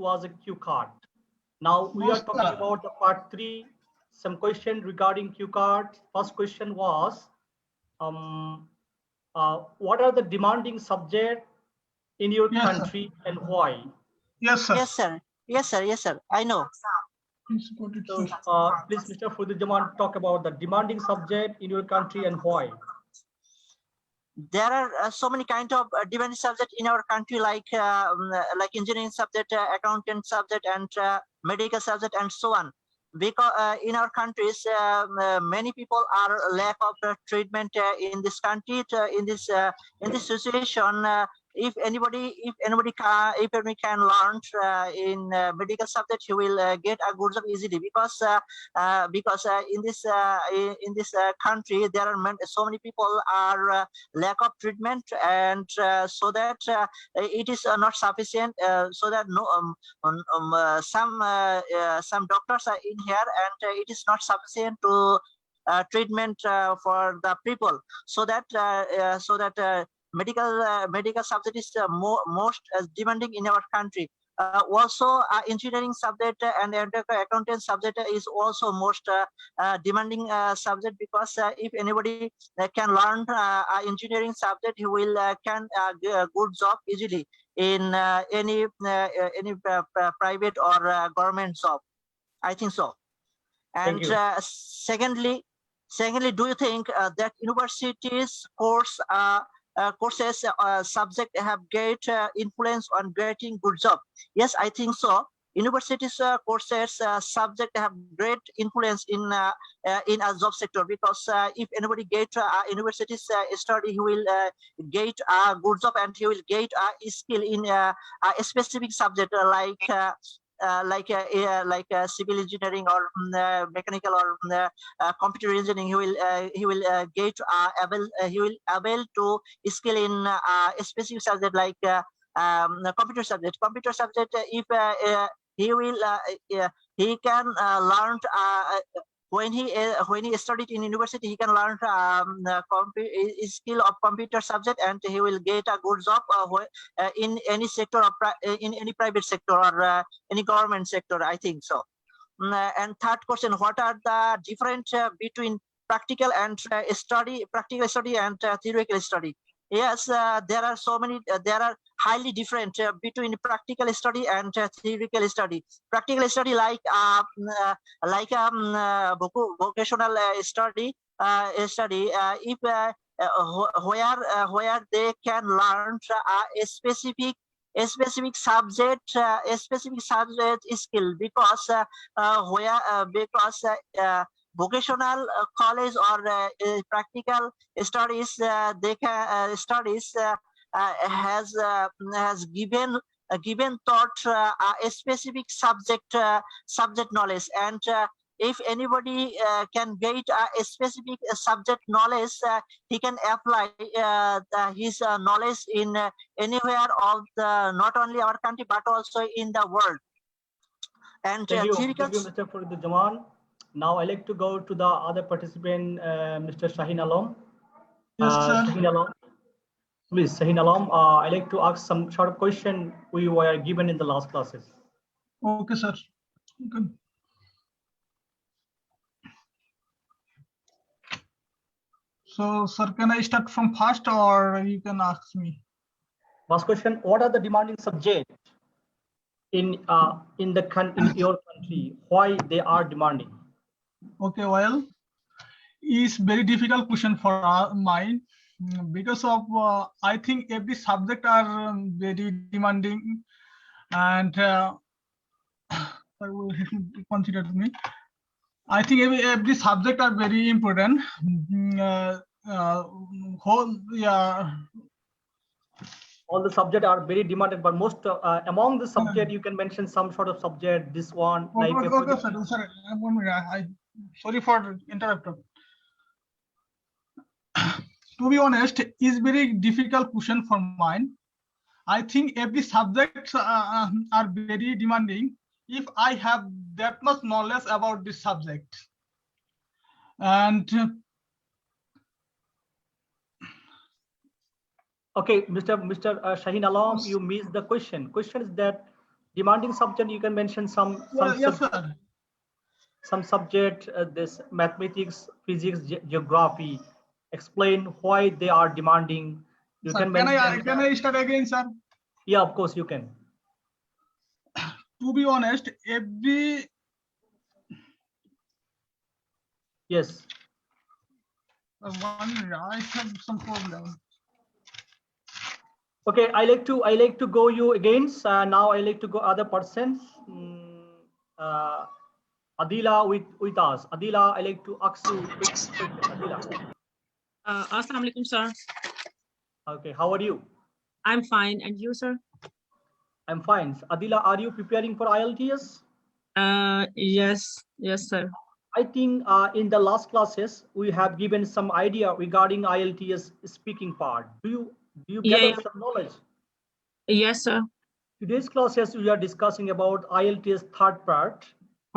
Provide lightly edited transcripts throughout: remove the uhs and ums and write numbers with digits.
was a cue card. Now we are talking about the part 3. Some question regarding cue card. First question was, what are the demanding subject in your country and why? Yes, sir. Yes, sir. Yes, sir. Yes, sir. I know. So, please, Mr. Fudujaman, talk about the demanding subject in your country and why. There are so many kind of demanding subject in our country, like engineering subject, accountant subject, and medical subject, and so on. Because in our countries, many people are lack of treatment in this country. In this situation, if anybody can learn in medical subject, he will get a good job easily, because in this country there are so many people are lack of treatment, and so that it is not sufficient, so that some doctors are in here, and it is not sufficient to treatment for the people, so that medical subject is most demanding in our country. Also, engineering subject and accountant subject is also most demanding subject, because if anybody can learn engineering subject, he will can get a good job easily in any private or government job. I think so. And secondly, do you think that universities courses subject have great influence on getting good job? Yes, I think so. Universities courses subject have great influence in a job sector, because if anybody get universities study, he will get a good job, and he will get a skill in a specific subject, like civil engineering or mechanical or computer engineering. He will get able to skill in a specific subject, like computer subject. If he can learn when he studied in university, he can learn skill of computer subject, and he will get a good job in any sector, or in any private sector, or any government sector. I think so. And third question: what are the difference between practical study and theoretical study? Yes, there are so many. There are highly different between practical study and theoretical study. Practical study, like vocational study, if where they can learn a specific subject, skill, because vocational college or practical studies, they can has given thought a specific subject knowledge, and if anybody can get a specific subject knowledge, he can apply his knowledge in anywhere of the, not only our country but also in the world. And thank you, Mr. Fudujaman. Now I like to go to the other participant, Mr. Shaheen Alam. Yes, sir. Shaheen Alam. Please, Shaheen Alam, I like to ask some short question we were given in the last classes. Okay, sir. Okay. So, sir, can I start from first, or you can ask me? First question: what are the demanding subjects in your country? Why they are demanding? Okay, well, it's very difficult question for mine, because of I think every subject are very demanding, and I will consider me. I think every subject are very important. All the subjects are very demanded, but most among the subject, you can mention some sort of subject. This one, like okay, sir. 1 minute. I sorry for interrupting. To be honest, it's very difficult question for mine. I think every subject are very demanding if I have that much knowledge about this subject. And okay, Mr. Shaheen Alam, you missed the question. Question is that demanding subject, you can mention some Yes, sir. some subject, this mathematics, physics, geography. Explain why they are demanding. You Sir, can can mention. I start again, sir? Yeah, of course you can. To be honest, every Yes. one I have some problem. Okay, I like to go you against. Now I like to go other persons. Adila with us. Adila, I like to ask you quick question. Adila. Assalamu alaikum, sir. Okay, how are you? I'm fine. And you, sir? I'm fine. Adila, are you preparing for IELTS? Yes, sir. I think in the last classes we have given some idea regarding IELTS speaking part. Do you Yeah, gather some knowledge? yes, sir. Today's classes we are discussing about IELTS third part.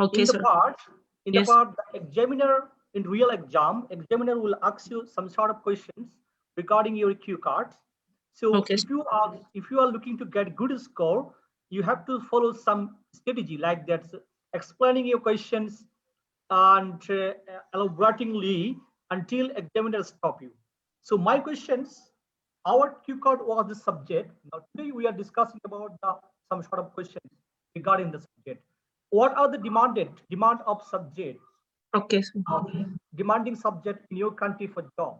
Okay, In the sir. part, Yes. the examiner in real examiner will ask you some sort of questions regarding your cue cards. So Okay. if you are looking to get good score, you have to follow some strategy like that, explaining your questions and elaboratingly until examiner stop you. So my questions, our cue card was the subject. Now today we are discussing about some sort of questions regarding the subject. What are the demand of subject, Okay, sir. demanding subject in your country for job?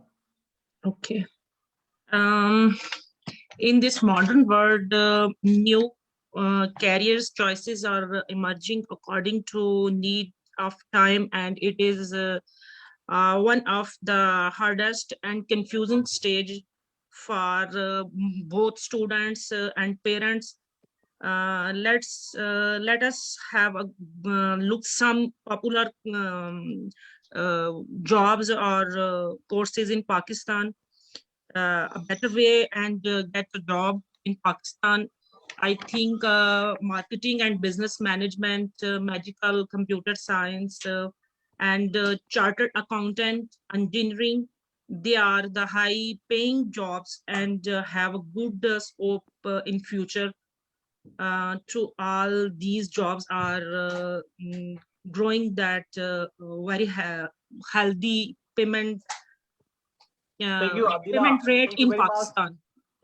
Okay. In this modern world, new careers choices are emerging according to need of time, and it is one of the hardest and confusing stage for both students and parents. Let us have a look some popular jobs or courses in Pakistan. A better way and get a job in Pakistan. I think marketing and business management, medical, computer science, and chartered accountant, engineering. They are the high-paying jobs and have a good scope in future. To all these jobs are growing that very healthy payment Thank you, Adila. payment rate Thank you in very much. Pakistan.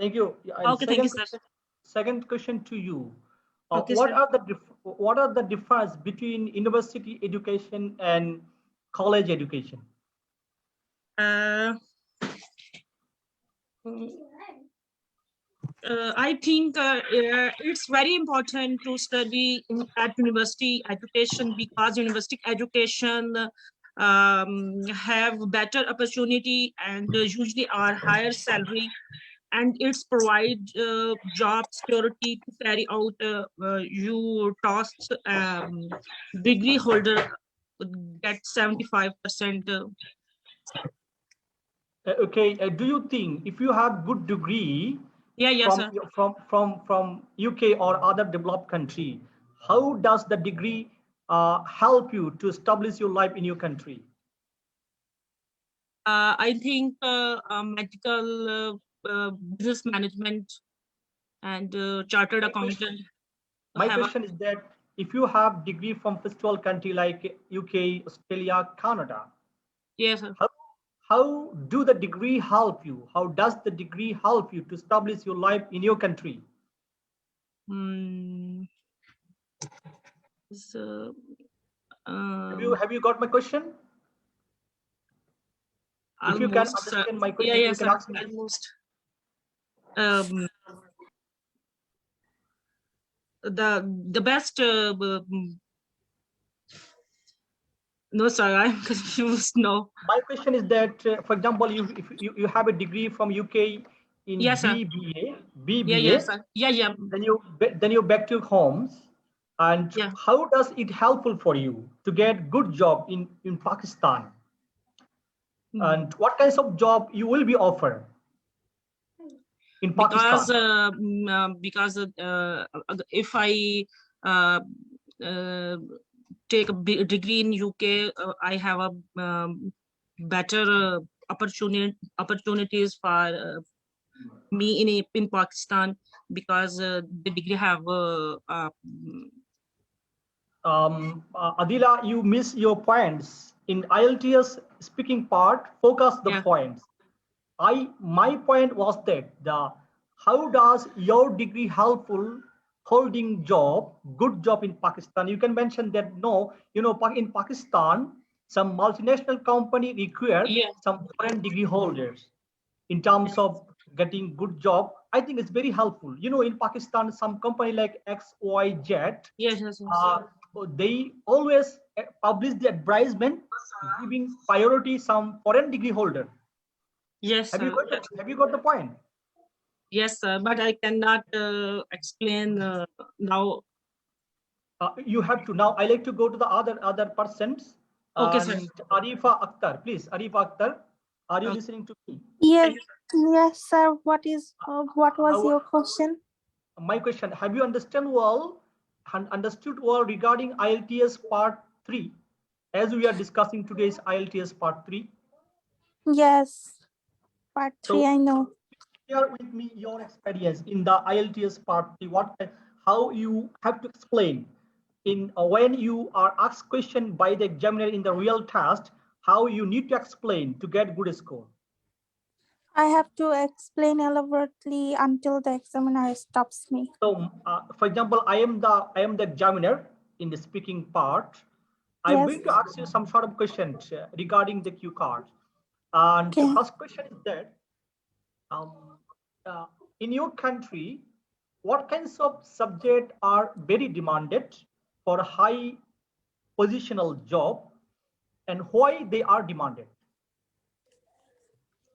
Thank you. And Okay, thank you, sir. Second question to you. Okay, what sir. are the difference between university education and college education? I think it's very important to study at university education because university education have better opportunity and usually are higher salary, and it's provide job security to carry out your tasks. Degree holder get 75%. Okay. Do you think if you have good degree Yes, sir. from UK or other developed country, how does the degree help you to establish your life in your country? I think medical, business management, and chartered accountant. My Have a, question is that if you have degree from first world country like UK, Australia, Canada, yes, sir. how do the degree help you? How does the degree help you to establish your life in your country? So, Have you got my question? If you can almost, understand my question, you yes, can sir. ask me. Almost. The best. No, sir. I'm confused. No. My question is that, for example, if you have a degree from UK in Yes, sir. BBA, Yes, sir. Yeah. then you back to homes, and Yeah. how does it helpful for you to get good job in Pakistan? And what kinds of job you will be offered in Pakistan? Because if I take a degree in UK, I have a better opportunities for me in Pakistan. because the degree have Adila, you miss your points. In IELTS speaking part, focus the yeah. points. My point was that how does your degree helpful holding job, good job in Pakistan? You can mention that no, in Pakistan, some multinational company require Yeah. some foreign degree holders in terms of getting good job. I think it's very helpful. In Pakistan, some company like XYZ, Yes, yes, yes. uh, they always publish the advertisement giving priority some foreign degree holder. Yes, Have you sir. got have you got the point? Yes, sir. But I cannot explain now. You have to now. I like to go to the other persons. Okay, sir. And Arifa Akhtar, please. Arifa Akhtar, are you Okay. listening to me? Yes, yes, sir. What was How, your question? my question: have you understood well regarding IELTS Part 3, as we are discussing today's IELTS Part 3? Yes, part three, So I know. share with me your experience in the IELTS Part 3. How you have to explain in when you are asked question by the examiner in the real test, how you need to explain to get good score. I have to explain elaborately until the examiner stops me. So, for example, I am the examiner in the speaking part. I'm Yes. going to ask you some sort of questions regarding the Q card. And the Okay. first question is that um, uh, in your country, what kinds of subjects are very demanded for a high positional job, and why they are demanded?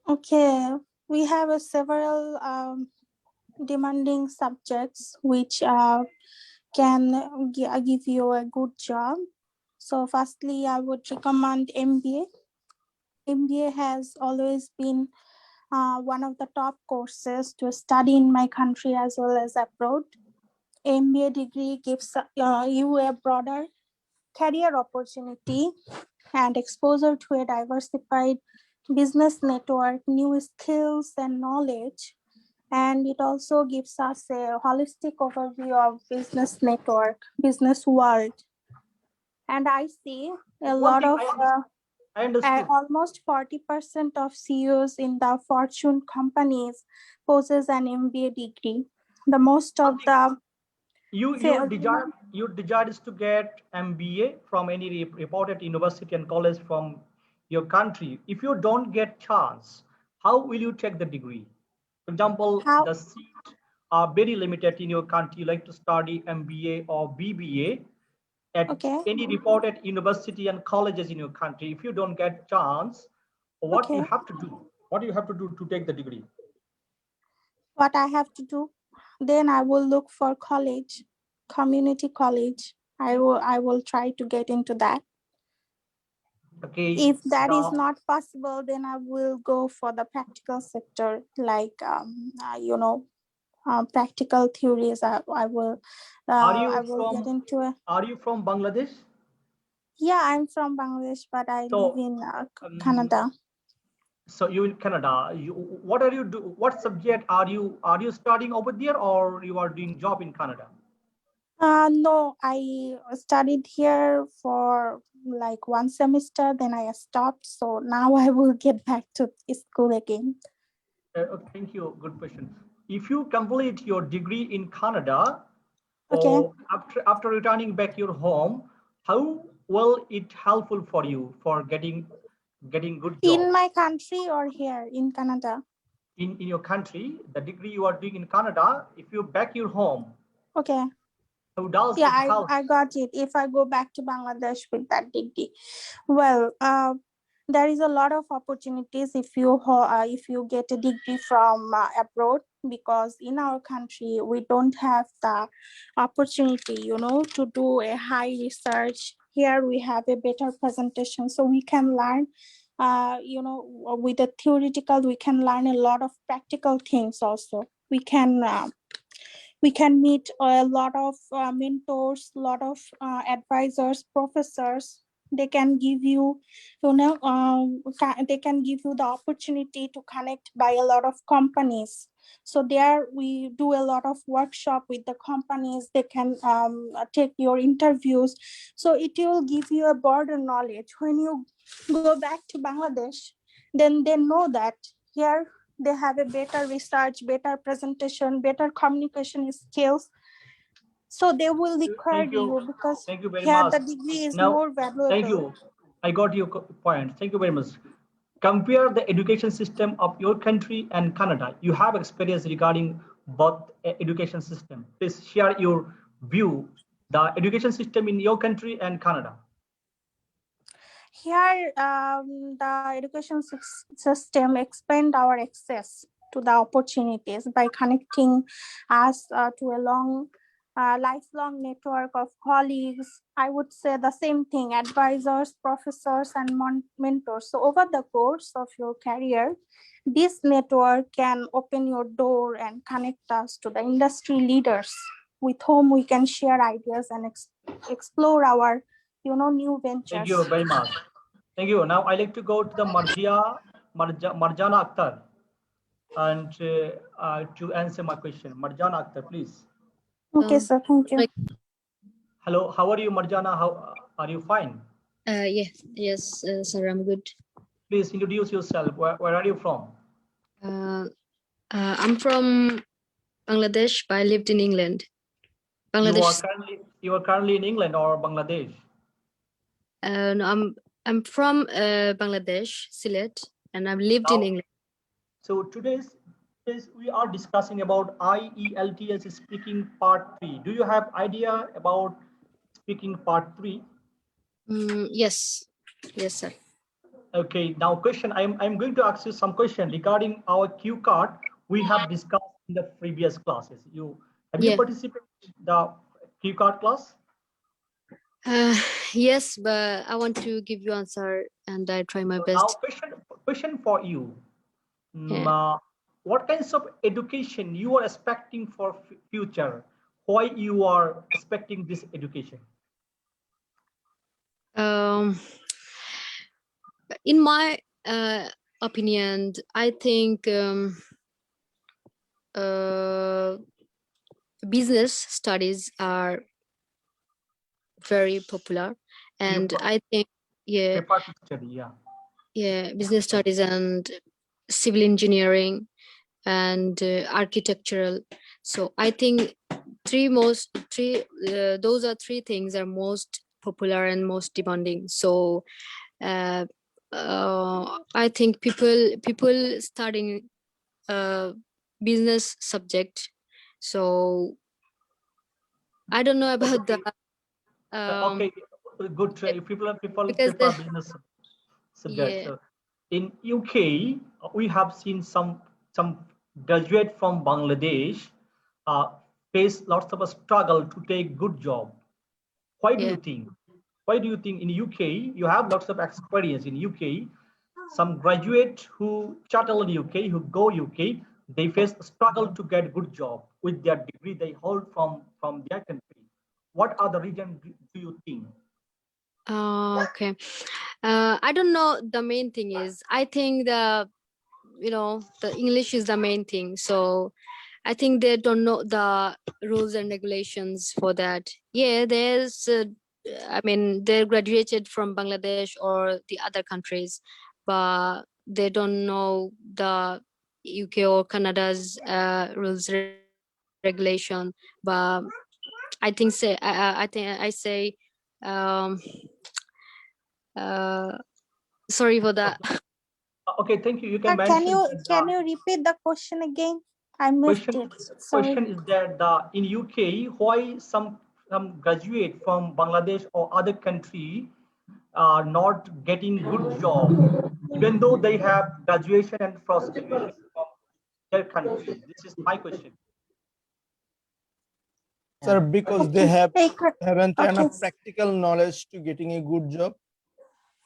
Okay. We have several demanding subjects which can give you a good job. So, firstly, I would recommend MBA. MBA has always been one of the top courses to study in my country as well as abroad. MBA degree gives you a broader career opportunity and exposure to a diversified business network, new skills and knowledge. And it also gives us a holistic overview of business network, business world. And I see a One lot thing of I understood. almost 40% of CEOs in the Fortune companies possess an MBA degree. The most One of thing, the your desire is to get MBA from any reported university and college from your country. If you don't get chance, how will you take the degree? For example, how the seats are very limited in your country. You like to study MBA or BBA at okay, any reported university and colleges in your country. If you don't get chance, what you okay. have to do? What do you have to do to take the degree? What I have to do, then I will look for college, community college. I will try to get into that. Okay, If that is the not possible, then I will go for the practical sector, like practical theories. are I you will get from into a. Bangladesh? Yeah, I'm from Bangladesh, but I live So in um, Canada. so you in Canada. What are you do? What subject are you studying over there, or you are doing job in Canada? No, I studied here for like one semester, then I stopped. So now I will get back to school again. Thank you. Good question. If you complete your degree in Canada, Okay. or after returning back your home, how will it helpful for you for getting good job In my country or here in Canada? in your country? The degree you are doing in Canada, if you back your home, Okay. how does Yeah, it help? I got it. If I go back to Bangladesh with that degree, well, there is a lot of opportunities if you get a degree from abroad, because in our country we don't have the opportunity, to do a high research. Here we have a better presentation, so we can learn. With the theoretical, we can learn a lot of practical things. Also, we can meet a lot of mentors, lot of advisors, professors, They can give you, they can give you the opportunity to connect by a lot of companies. So there we do a lot of workshop with the companies. They can take your interviews. So it will give you a broader knowledge. When you go back to Bangladesh, then they know that here they have a better research, better presentation, better communication skills. So they will require you because Thank you very here much. the degree is Now, more valuable. thank you. I got your point. Thank you very much. Compare the education system of your country and Canada. You have experience regarding both education system. Please share your view, the education system in your country and Canada. Here, the education system expand our access to the opportunities by connecting us to a lifelong network of colleagues. I would say the same thing, advisors, professors, and mentors. So over the course of your career, this network can open your door and connect us to the industry leaders with whom we can share ideas and explore our new ventures. Thank you very much. Thank you. Now I like to go to the Marjana Akhtar and to answer my question. Marjana Akhtar, please. Okay, sir. Thank you. Hello, how are you, Marjana? How are you? Fine. Yes, sir, I'm good. Please introduce yourself. Where are you from? I'm from Bangladesh, but I lived in England. Bangladesh. You are currently in England or Bangladesh? No, I'm from Bangladesh, Sylhet, and I've lived in England. So today's we are discussing about IELTS speaking part 3. Do you have idea about speaking part 3? Yes, sir. Okay, now question. I'm going to ask you some question regarding our cue card we have discussed in the previous classes. You participated in the cue card class? Yes, but I want to give you answer and I try my best. Now question for you. What kinds of education you are expecting for future? Why you are expecting this education? In my opinion, I think business studies are very popular, and I think business studies and civil engineering and architectural. So I think those are three things are most popular and most demanding. So I think people studying business subject. So I don't know about that. Okay, good. People prefer business subjects. Yeah. In UK, we have seen some graduate from Bangladesh face lots of a struggle to take good job. Why do you think? Why do you think in UK you have lots of experience in UK? Some graduate who settle in UK, who go UK, they face a struggle to get good job with their degree they hold from their country. What are the reasons do you think? Okay. I don't know. The main thing is, I think the English is the main thing. So I think they don't know the rules and regulations for that. Yeah, I mean, they're graduated from Bangladesh or the other countries, but they don't know the UK or Canada's rules regulation. But I think I say sorry for that. Okay, thank you. You can mention. Can you repeat the question again? I missed it. Sorry. Question is that in UK, why some graduate from Bangladesh or other country are not getting good job, even though they have graduation and post graduation from their country? This is my question. Sir, because they haven't enough practical knowledge to getting a good job.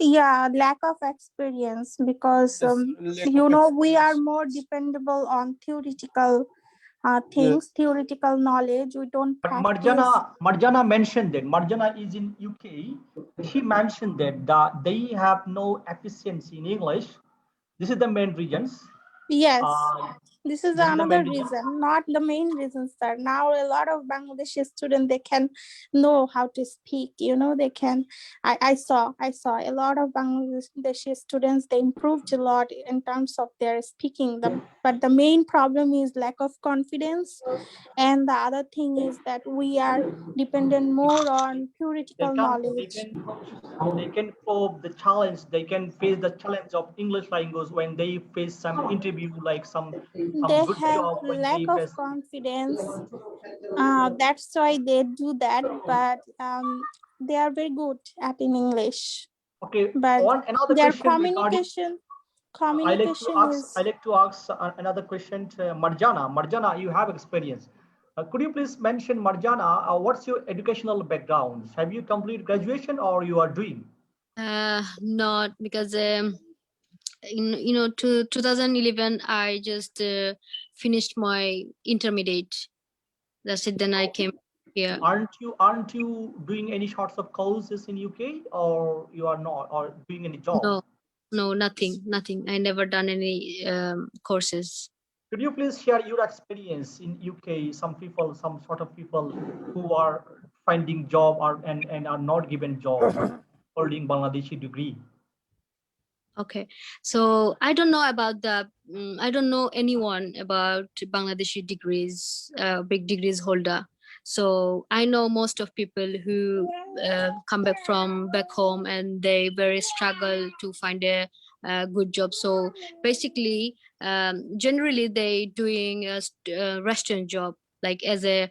Yeah, lack of experience, because we are more dependable on theoretical things, theoretical knowledge. We don't practice. Marjana mentioned that Marjana is in UK. he mentioned that they have no efficiency in English. This is the main reasons. Yes, Uh, this is this is the another main reason. reason, not the main reason, sir. Now a lot of Bangladeshi students, they can know how to speak, you know, they can. I saw a lot of Bangladeshi students, they improved a lot in terms of their speaking. But the main problem is lack of confidence, and the other thing is that we are dependent more on They theoretical can knowledge. probe the challenge. They can face the challenge of English language when they face some interview, like some They good have job when lack they of face. confidence. That's why they do that, but they are very good at in English. Okay, But one another their question regarding. communication I is like to ask another question to Marjana. Marjana, you have experience. Could you please mention, Marjana, what's your educational background? Have you completed graduation or you are doing? Not because to 2011 I just finished my intermediate. That's it. Then I came here. Aren't you doing any sorts of courses in UK, or you are not, or doing any job? No, nothing. I never done any courses. Could you please share your experience in UK? Some sort of people who are finding job and are not given job, holding Bangladeshi degree. Okay, so I don't know about I don't know anyone about Bangladeshi degrees, big degrees holder. So I know most of people who come back from back home and they very struggle to find a good job. So basically, generally they doing a restaurant job, like as a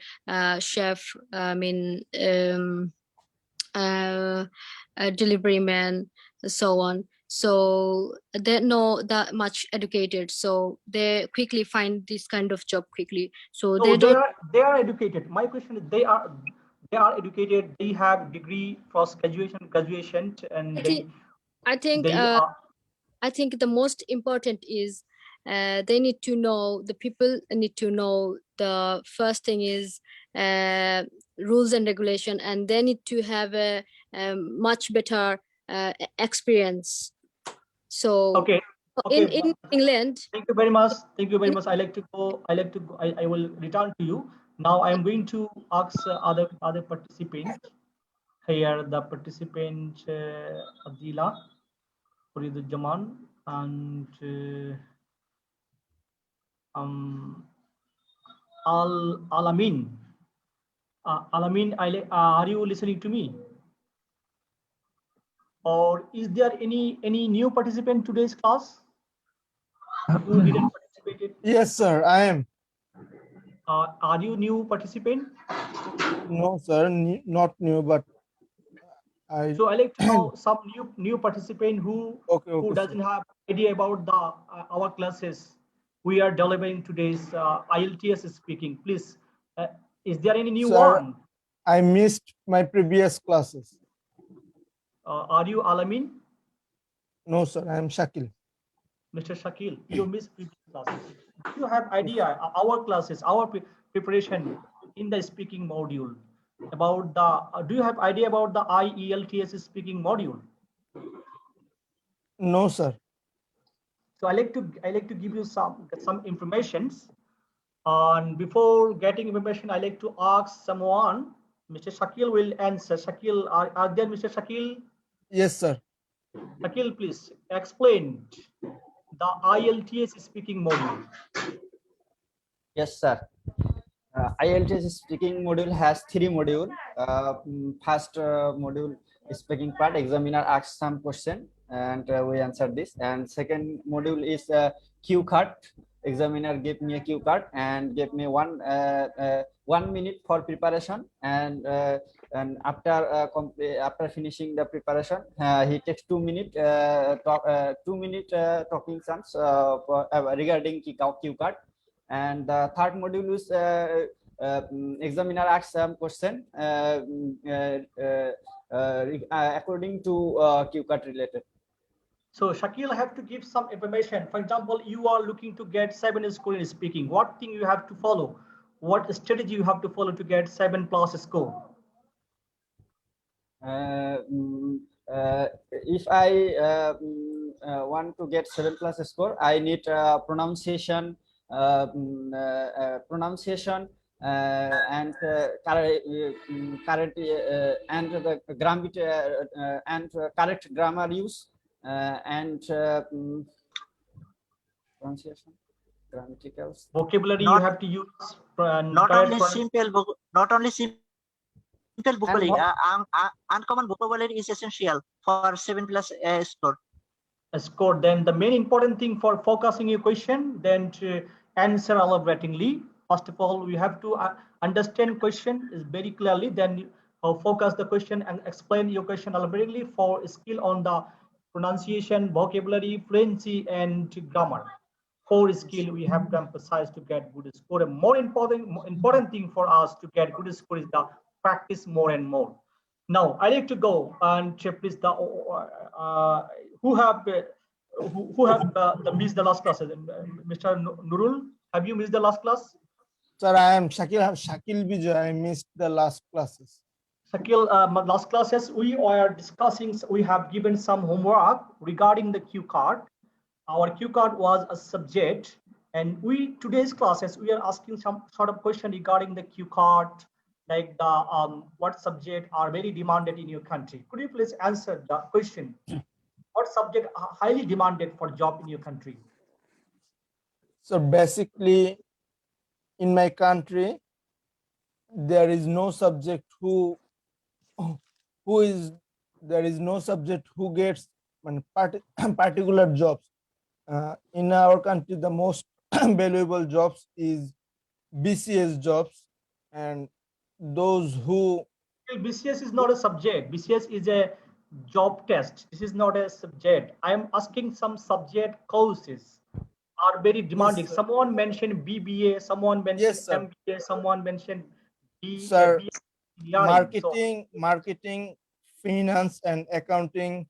chef. I mean, a delivery man, so on. So they're not that much educated, so they quickly find this kind of job quickly. So No, they don't. they are educated. My question is, they are educated. They have degree, post graduation, and I think they are. I think the most important is they need to know, the people need to know, the first thing is rules and regulation, and they need to have a much better experience. So Okay. in Okay. England. Thank you very much. Thank you very much. I like to go. I like to go. I will return to you. Now I am going to ask other participants here. The participant Adila, Fariduzzaman, and Alamin. Alamin, are you listening to me? Or is there any new participant today's class who didn't participate? Yes, sir, I am. Are you new participant? No, sir, not new, but So I like to know some new participant who okay, doesn't sir. have idea about the our classes. We are delivering today's IELTS speaking. Please, is there any new Sir, one? I missed my previous classes. Are you Alamin? No, sir, I am Shakil. Mr. Shakil, you missed previous classes. Do you have idea our classes, our preparation in the speaking module about the? Do you have idea about the IELTS speaking module? No, sir. So I like to give you some informations. And before getting information, I like to ask someone. Mr. Shakil will answer. Shakil, are there, Mr. Shakil? Yes, sir. Shakil, please explain the IELTS speaking module. Yes, sir. IELTS speaking module has three modules. First module speaking part, examiner asks some question and we answer this. And second module is cue card. Examiner gave me a cue card and gave me 1 minute for preparation. And after finishing the preparation, he takes 2 minutes talking chance regarding cue card. And the third module is examiner asks some question according to cue card related. So Shakil have to give some information. For example, you are looking to get 7 score in speaking. What thing you have to follow? What strategy you have to follow to get 7+ score? If I want to get 7+ score, I need pronunciation, pronunciation, and correct and the grammar and correct grammar use, and pronunciation, grammaticals. Vocabulary you Not have to use. not only simple not only simple vocabulary, And uncommon vocabulary is essential for 7+ score. score. Then the main important thing for focusing your question, then to answer elaboratingly. First of all, we have to understand question is very clearly. Then focus the question and explain your question elaborately for skill on the pronunciation, vocabulary, fluency, and grammar. Four skill we have to emphasize to get good score. A more important thing for us to get good score is the practice more and more. Now I like to go and please the who have the missed the last class. Mr. Nurul, have you missed the last class? Sir, I am Shakil Vijay. I missed the last classes. Shakil, last classes we are discussing. We have given some homework regarding the cue card. Our cue card was a subject, and today's classes we are asking some sort of question regarding the cue card, like the what subject are very demanded in your country. Could you please answer the question? What subject are highly demanded for job in your country? So basically, in my country, there is no subject there is no subject who gets particular jobs. In our country, the most valuable jobs is BCS jobs, and those who BCS is not a subject. BCS is a job test. This is not a subject. I am asking some subject courses are very demanding. Yes, someone mentioned BBA, someone mentioned yes, sir. MBA, someone mentioned Sir, BA. marketing, finance and accounting,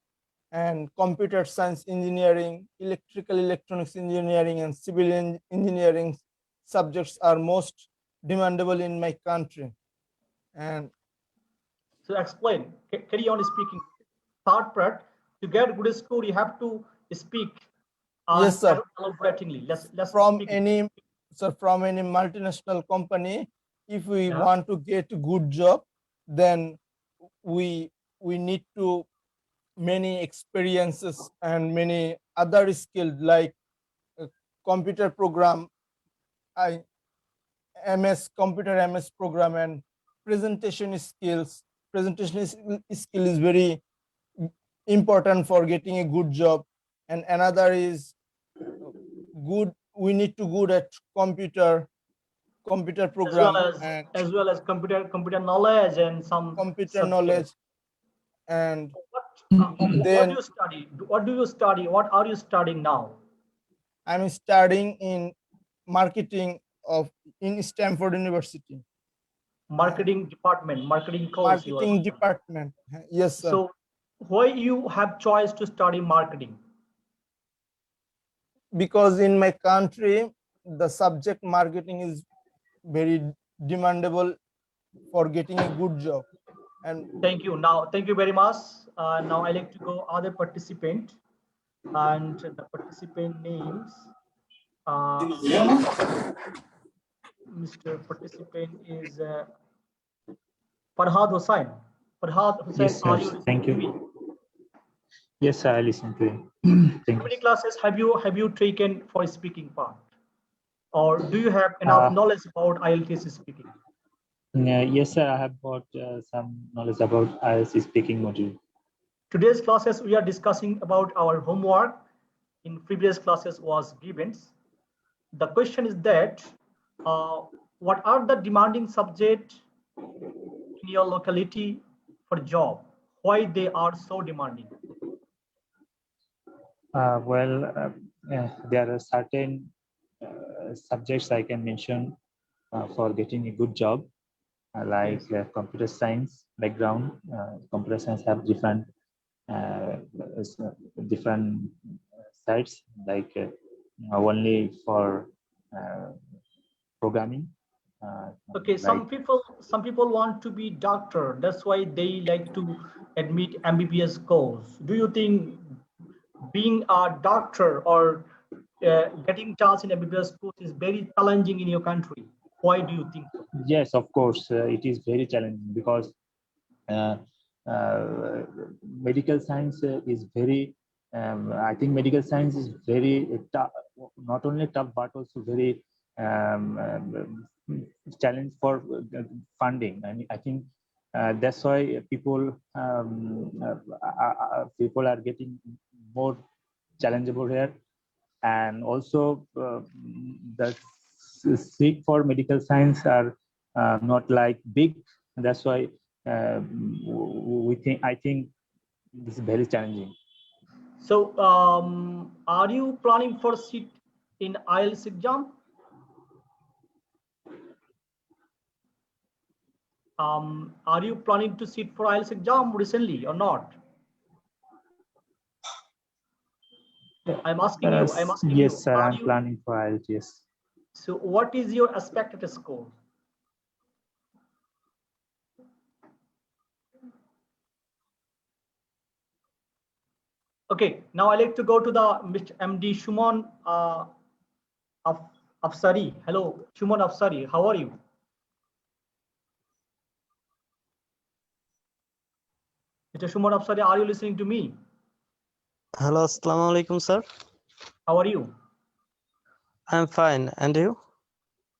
and computer science engineering, electrical electronics engineering, and civil engineering subjects are most demandable in my country. And So explain, carry on speaking. Third part, to get good score, you have to speak. Yes, sir. Elaboratingly. Let's from speak. from any multinational company, if we want to get a good job, then we need to many experiences and many other skills like computer program, MS program, and presentation skills. Presentation skill is very important for getting a good job. And another is we need to good at computer program, as well as computer knowledge and some computer knowledge. And what do you study? What are you studying now? I'm studying in marketing in Stanford University. Marketing department, marketing course. Marketing department. Yes, sir. So why you have choice to study marketing? Because in my country, the subject marketing is very demandable for getting a good job. And thank you. Thank you very much. Now I like to go other participant, and the participant names. Mr. Participant is Farhad Hussain. Farhad Hussain, yes, sir. are you Thank you. me? Yes, sir, I listen to you. How many classes have you taken for speaking part, or do you have enough knowledge about IELTS speaking? Yes, sir, I have got some knowledge about IELTS speaking module. Today's classes we are discussing about our homework. In previous classes was given. The question is that what are the demanding subject in your locality for job? Why they are so demanding? There are certain subjects I can mention for getting a good job, like computer science background. Computer science have different sides, like only for programming, Okay, like some people want to be doctor. That's why they like to admit MBBS course. Do you think being a doctor or getting chance in MBBS course is very challenging in your country? Why do you think so? yes, of course, it is very challenging because uh, medical science is very I think medical science is very tough, not only tough but also very challenge for funding. And I think that's why people are getting more challengeable here. And also the seat for medical science are not like big. That's why I think this is very challenging. So, are you planning for seat in IELTS exam? Are you planning to sit for IELTS exam recently or not? I'm asking you. I'm asking you. Yes, sir, Are I'm you? planning for IELTS. Yes. So, what is your expected score? Okay, now I like to go to the Mr. MD Shuman Afsari. Hello, Shuman Afsari. How are you? Mr. Shuman Afsari, are you listening to me? Hello, assalamu alaikum, sir. How are you? I'm fine. And you?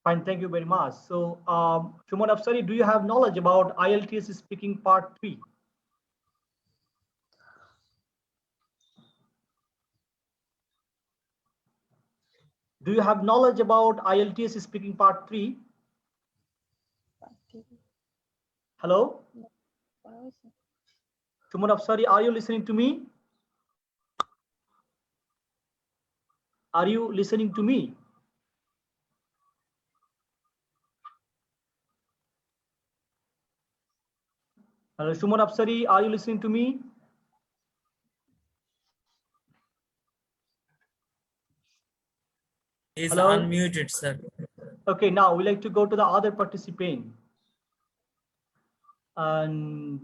Fine, thank you very much. So, Shuman Afsari, do you have knowledge about IELTS speaking part 3? Do you have knowledge about IELTS speaking part 3? Hello? Shuman Afsari, are you listening to me? Are you listening to me? Hello, Shuman Afsari, are you listening to me? Is Hello? unmuted, sir. Okay, now we like to go to the other participant. And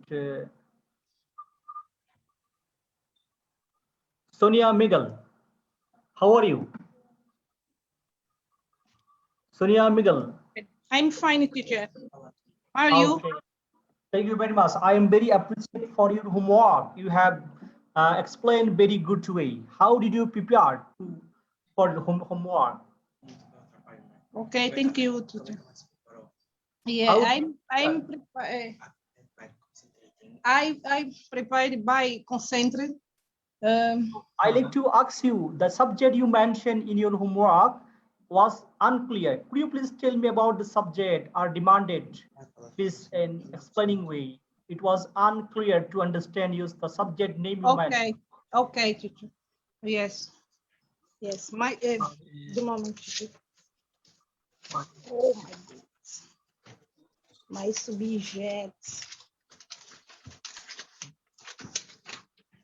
Sonia Miguel, how are you? Sonia Miguel. I'm fine, teacher. How are you? Okay. Thank you very much. I am very appreciative for your homework. You have explained very good way. How did you prepare for the homework? Okay, thank you, teacher. Yeah, How I prepared by concentrate. I like to ask you, the subject you mentioned in your homework was unclear. Could you please tell me about the subject or demanded, please, in explaining way? It was unclear to understand use the subject name you mentioned. Okay, teacher. Yes, yes. The moment. Teacher. Oh my goodness. My subjects.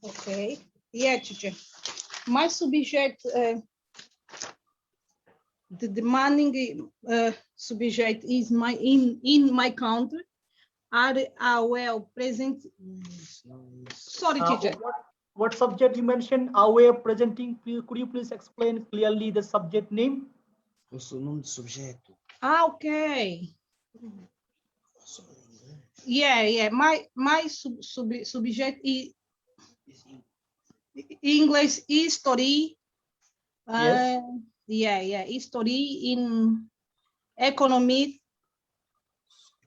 Okay. Yeah, teacher. My subject, the demanding subject is in my country are well present. Sorry, teacher. What subject you mentioned? Are we presenting? Could you please explain clearly the subject name? Okay. Yeah. My subject is English history. Yes. Yeah. History in economic.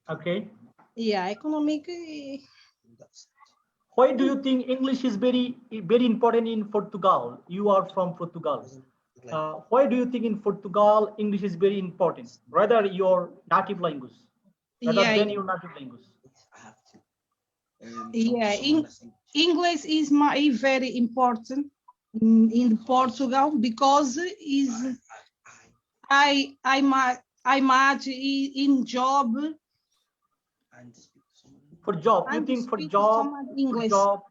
Okay. Yeah, economic. Why do you think English is very important in Portugal? You are from Portugal. Why do you think in Portugal English is very important, rather your native language, rather than your native language? Yeah, English is very important in Portugal because I match in job. For job, you think for job? English. For job.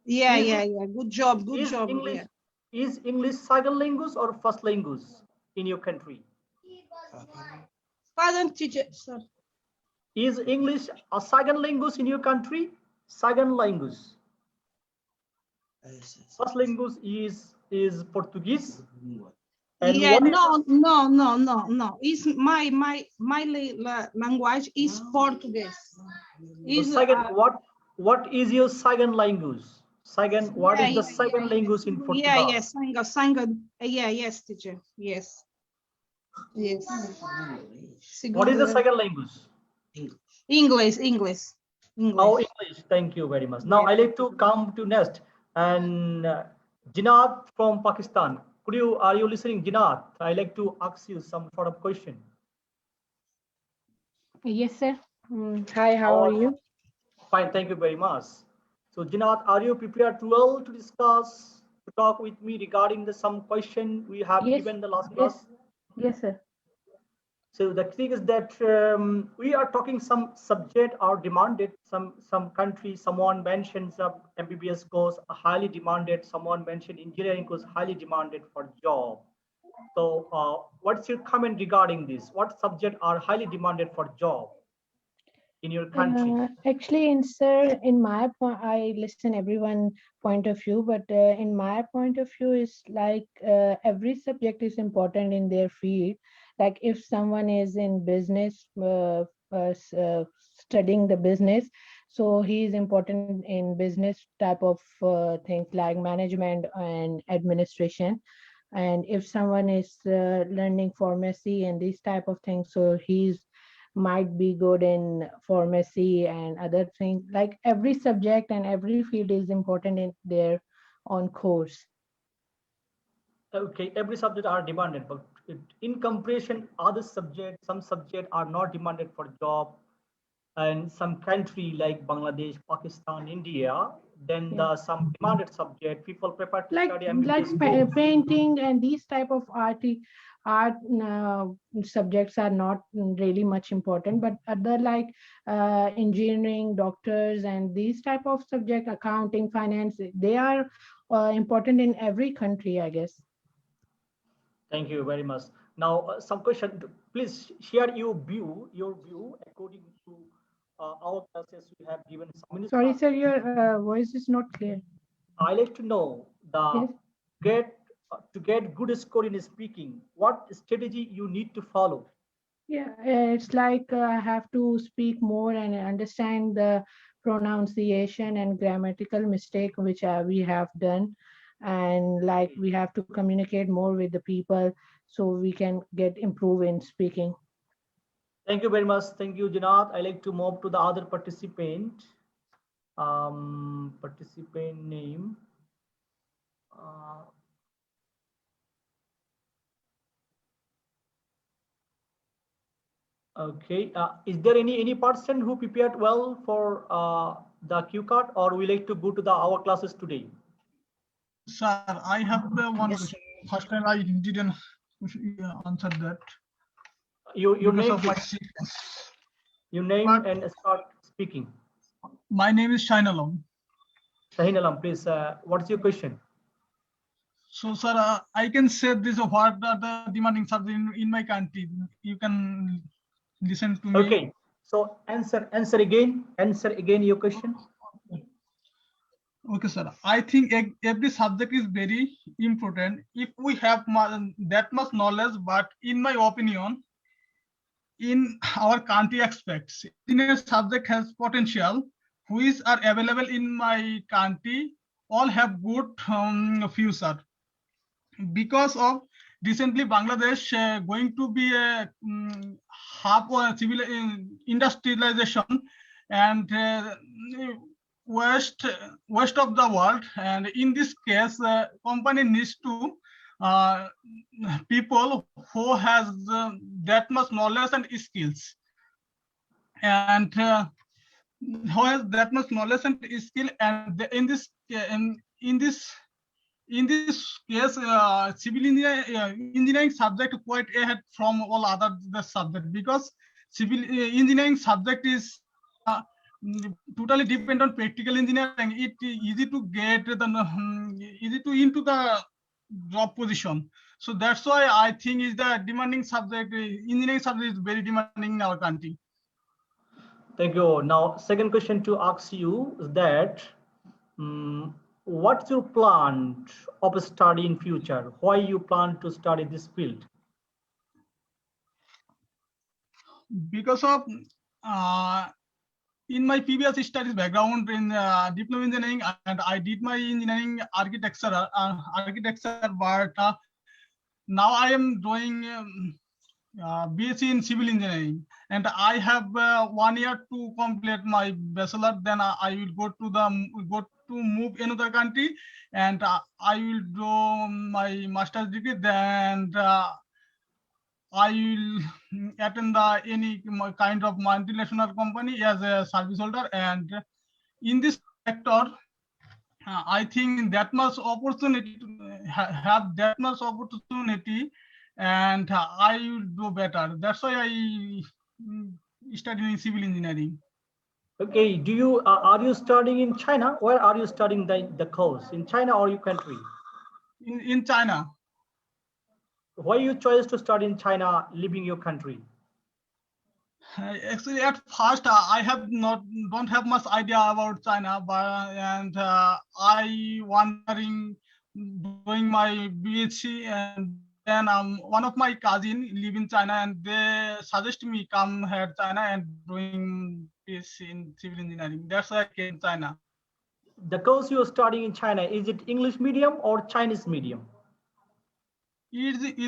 Yeah. Good job. English, Yeah. Is English second language or first language in your country? Pardon, teacher, sir. Is English a second language in your country? Second language. First language is Portuguese. And Yeah, what is no. It's my language is Portuguese. the second? What is your second language? Second, what is the second language in Portugal? Yes, yes, teacher. Yes. Yes. What is the second language? English. Oh, English. Thank you very much. Now I like to come to next and Jinaat from Pakistan. Are you listening, Jinaat? I like to ask you some sort of question. Yes, sir. Hi, how are you? Fine, thank you very much. So Jinaat, are you prepared to talk with me regarding some question we have given the last class? Yes, sir. So the thing is that we are talking some subject are demanded. Some country, someone mentions MBBS course highly demanded. Someone mentioned engineering course highly demanded for job. So what's your comment regarding this? What subject are highly demanded for job in your country? Actually, in my point, I listen everyone point of view, but in my point of view, is like every subject is important in their field. Like if someone is in business, studying the business, so he is important in business type of things like management and administration. And if someone is learning pharmacy and these type of things, so he's might be good in pharmacy and other things. Like every subject and every field is important in their own course. Okay, every subject are demanded, but in comparison, other subjects, some subjects are not demanded for job, and some country like Bangladesh, Pakistan, India, then the some demanded subject people prefer to study MBBS course. Painting and these type of art subjects are not really much important, but other like engineering, doctors, and these type of subject, accounting, finance, they are important in every country, I guess. Thank you very much. Now, some question. Please share your view according to our classes we have given. Sorry, sir, your voice is not clear. I like to know to get good score in speaking. What strategy you need to follow? Yeah, it's like I have to speak more and understand the pronunciation and grammatical mistake which we have done, and like we have to communicate more with the people so we can get improve in speaking. Thank you very much. Thank you, Jinath. I like to move to the other participant. Participant name. Okay. Is there any person who prepared well for the Q card, or we like to go to our classes today? Sir, I have one question. First time I didn't answer that. Your name, your name and start speaking. My name is Shahin Alam. Shahin Alam, please. What's your question? So, sir, I can say this: what are the demanding subjects in my country? You can listen to me. Okay. So answer again. Answer again your question. Okay, sir. I think every subject is very important if we have that much knowledge. But in my opinion, in our country aspects, engineering subject has potential, which are available in my country. All have good future. Because of recently Bangladesh going to be a half civil industrialization and west of the world, and in this case company needs to people who has that much knowledge and skills, and who has that much knowledge and skill, and in this case civil engineering subject quite ahead from all other the subject, because civil engineering subject is totally depend on practical engineering. It easy to get the easy to into the job position. So that's why I think is the demanding subject. Engineering subject is very demanding in our country. Thank you. Now, second question to ask you is that what's your plan of study in future? Why you plan to study this field? Because of in my previous studies background in diploma engineering, and I did my engineering architecture, but now I am doing BSc in civil engineering, and I have 1 year to complete my bachelor. Then I will go to move another country, and I will do my master's degree. Then I will attend any kind of multinational company as a service holder, and in this sector, I think that much opportunity have that much opportunity, and I will do better. That's why I studying civil engineering. Okay, do you are you studying in China? Where are you studying the course? In China or your country? In China. Why you chose to study in China, leaving your country? Actually, at first I don't have much idea about China, but and I wondering doing my BSc, and then one of my cousin live in China, and they suggest me come here China and doing BSc in civil engineering. That's why I came China. The course you are studying in China, is it English medium or Chinese medium? It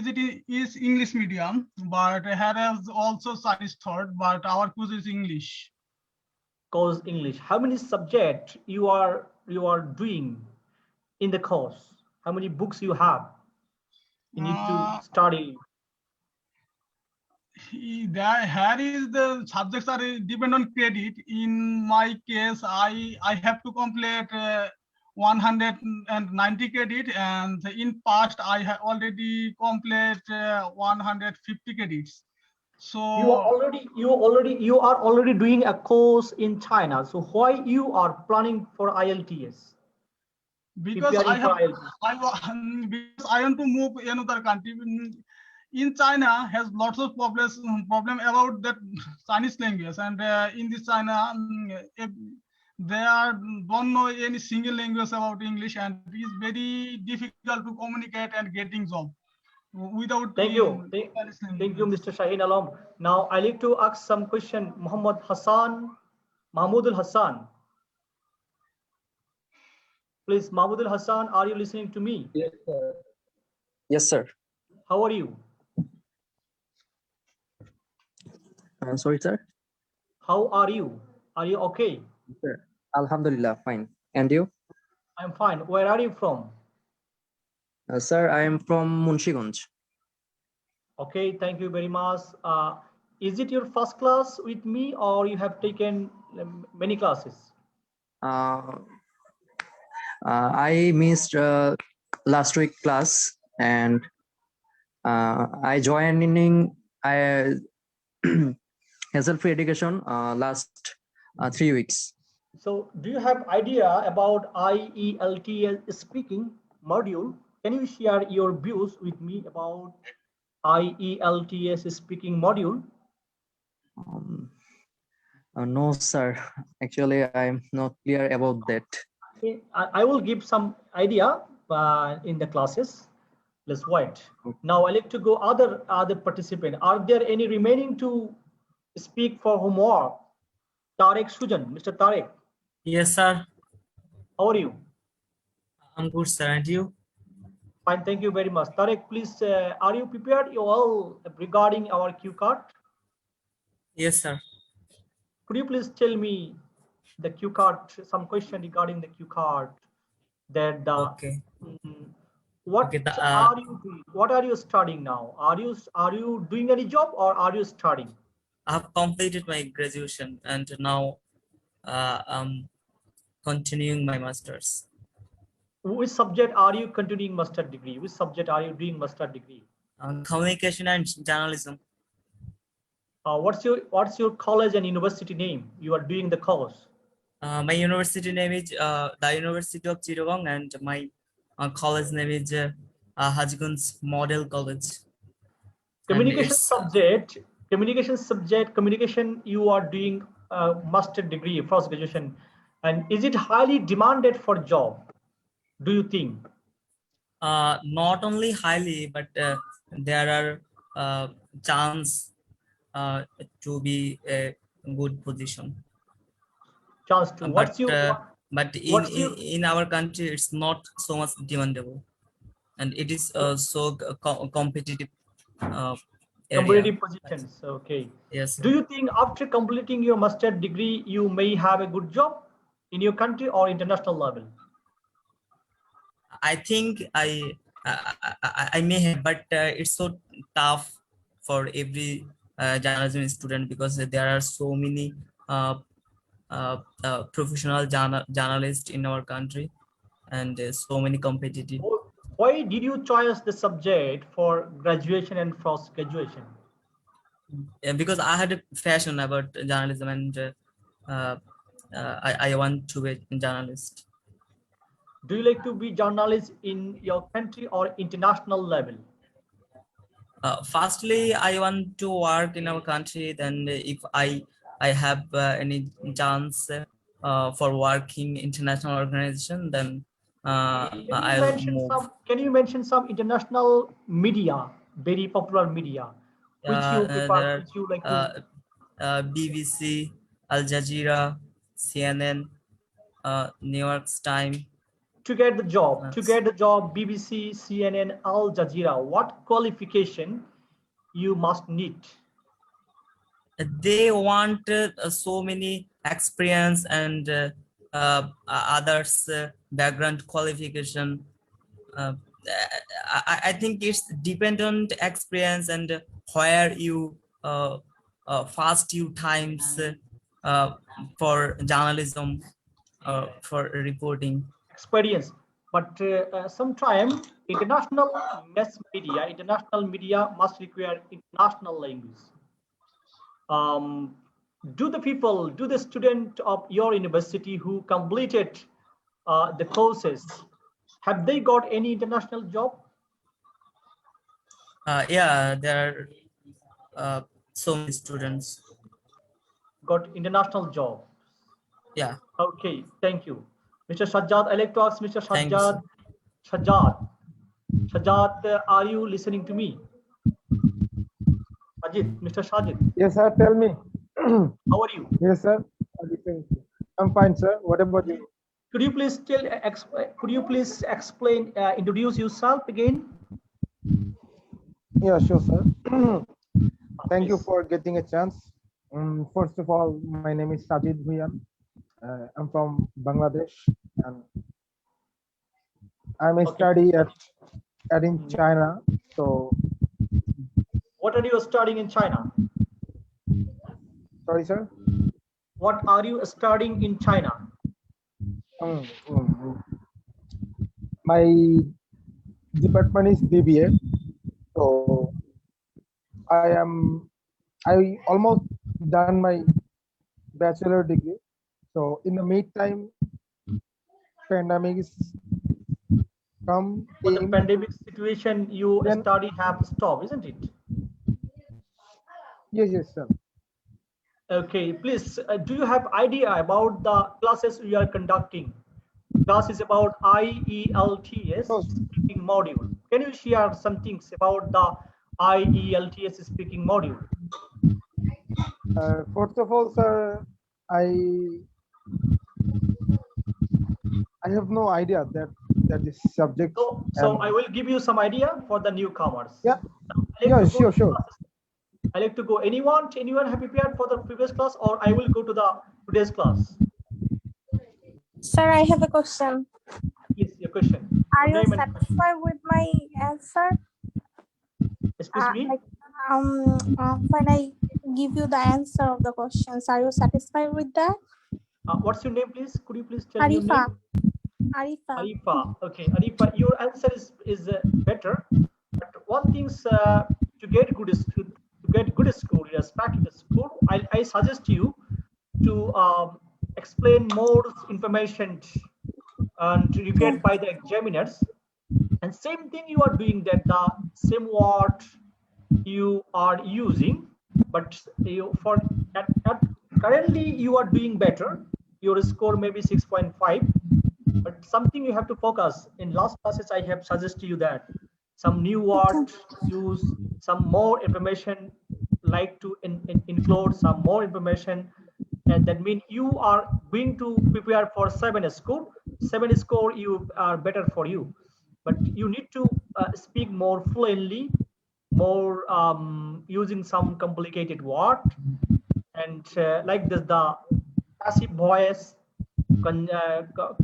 is English medium, but here is also Chinese third, but our course is English. Course English. How many subjects you are doing in the course? How many books you have? You need to study. Here is the subjects are depend on credit. In my case, I have to complete 190 credit, and in past I have already completed 150 credits. So you are already doing a course in China. So why you are planning for IELTS? Because because I want to move another country. In China has lots of problem about that Chinese language, and in this China they don't know any single language about English, and it is very difficult to communicate and getting job without Thank you, Mr. Shaheen Alam. Now I like to ask some question. Mahmoud Al Hassan. Please, Mahmoud Al Hassan, are you listening to me? Yes, sir. Yes, sir. How are you? I'm sorry, sir. How are you? Are you okay? Sir. Alhamdulillah, fine. And you? I'm fine. Where are you from? Sir, I am from Munshiganj. Okay, thank you very much. Is it your first class with me, or you have taken many classes? I missed last week class, and I joined in hassle-free education last 3 weeks. So do you have idea about IELTS speaking module? Can you share your views with me about IELTS speaking module? No, sir. Actually, I'm not clear about that. I will give some idea in the classes. Let's wait. Now I like to go other participant. Are there any remaining to speak for homework? Tarek Sujan, Mr. Tarek. Yes, sir. How are you? I'm good, sir. And you? Fine, thank you very much. Tarek, please, are you prepared you all regarding our cue card? Yes, sir. Could you please tell me the cue card, some question regarding the cue card? That okay. What are you doing? What are you studying now? Are you doing any job, or are you studying? I have completed my graduation, and now I'm continuing my master's. Which subject are you continuing master degree? Which subject are you doing master degree? Communication and journalism. What's your college and university name? You are doing the course. My university name is the University of Chittagong, and my college name is Hajigun's Model College. And Communication it's subject, communication, you are doing a master degree, first graduation. And is it highly demanded for job, do you think? not only highly, but there are chance to be a good position. Chance to, But what's your in our country, it's not so much demandable, and it is so competitive area. competitive positions? Okay. Yes, Do sir. you think after completing your master degree, you may have a good job in your country or international level? I think I may have, but it's so tough for every journalism student because there are so many professional journalists in our country, and so many competitive. Why did you choose the subject for graduation and post graduation? Because I had a passion about journalism, and I want to be a journalist. Do you like to be journalist in your country or international level? Firstly, I want to work in our country. Then, if I have any chance for working international organization, then I'll move. Can you mention some international media, very popular media, which you prefer, There which you like to are BBC, Al Jazeera, CNN, New York Times. to get the job? To get the job, BBC, CNN, Al Jazeera. What qualification you must need? They want so many experience and others background qualification. uh, I think it's dependent experience and where you first few times for journalism for reporting. Experience, but sometime international media must require international language. Um, do the student of your university who completed the courses, have they got any international job? Yeah, there are so many students got international job. Yeah. Okay, thank you. Mr. Sajjad, I like to ask Mr. Thank you, sir. Sajjad, are you listening to me? Mr. Sajid. Yes, sir. Tell me. How are you? Yes, sir. I'm fine, sir. What about you? Could you please explain, introduce yourself again? Yeah, sure, sir. Thank you for getting a chance. First of all, my name is Sajid Bhuyan. I'm from Bangladesh, and I'm a study at in China. So, what are you studying in China? Sorry, sir. What are you studying in China? My department is BBA. So I almost done my bachelor degree. So in the meantime, pandemic is come. For the pandemic situation, you study have stopped, isn't it? Yes, sir. Okay, please, do you have idea about the classes we are conducting? Class is about IELTS speaking module. Can you share some things about the IELTS speaking module? First of all, sir, I have no idea that this subject. So I will give you some idea for the newcomers. Yeah. Yeah, sure. I like to go. Anyone have prepared for the previous class, or I will go to the today's class? Sir, I have a question. Yes, your question. Are you satisfied with my answer? Excuse me? When I give you the answer of the questions, are you satisfied with that? What's your name, please? Could you please tell me your name? Arifa. Okay, Arifa, your answer is better. But one thing's to get good score, respect the score, I suggest you to explain more information and you get by the examiners. And same thing you are doing that the same word you are using, but you currently you are doing better. Your score may be 6.5, but something you have to focus. In last classes, I have suggested you that some new words use, some more information, like to include some more information, and that means you are going to prepare for 7 score. 7 score you are better for you, but you need to speak more fluently, more using some complicated word, and like this, the passive voice,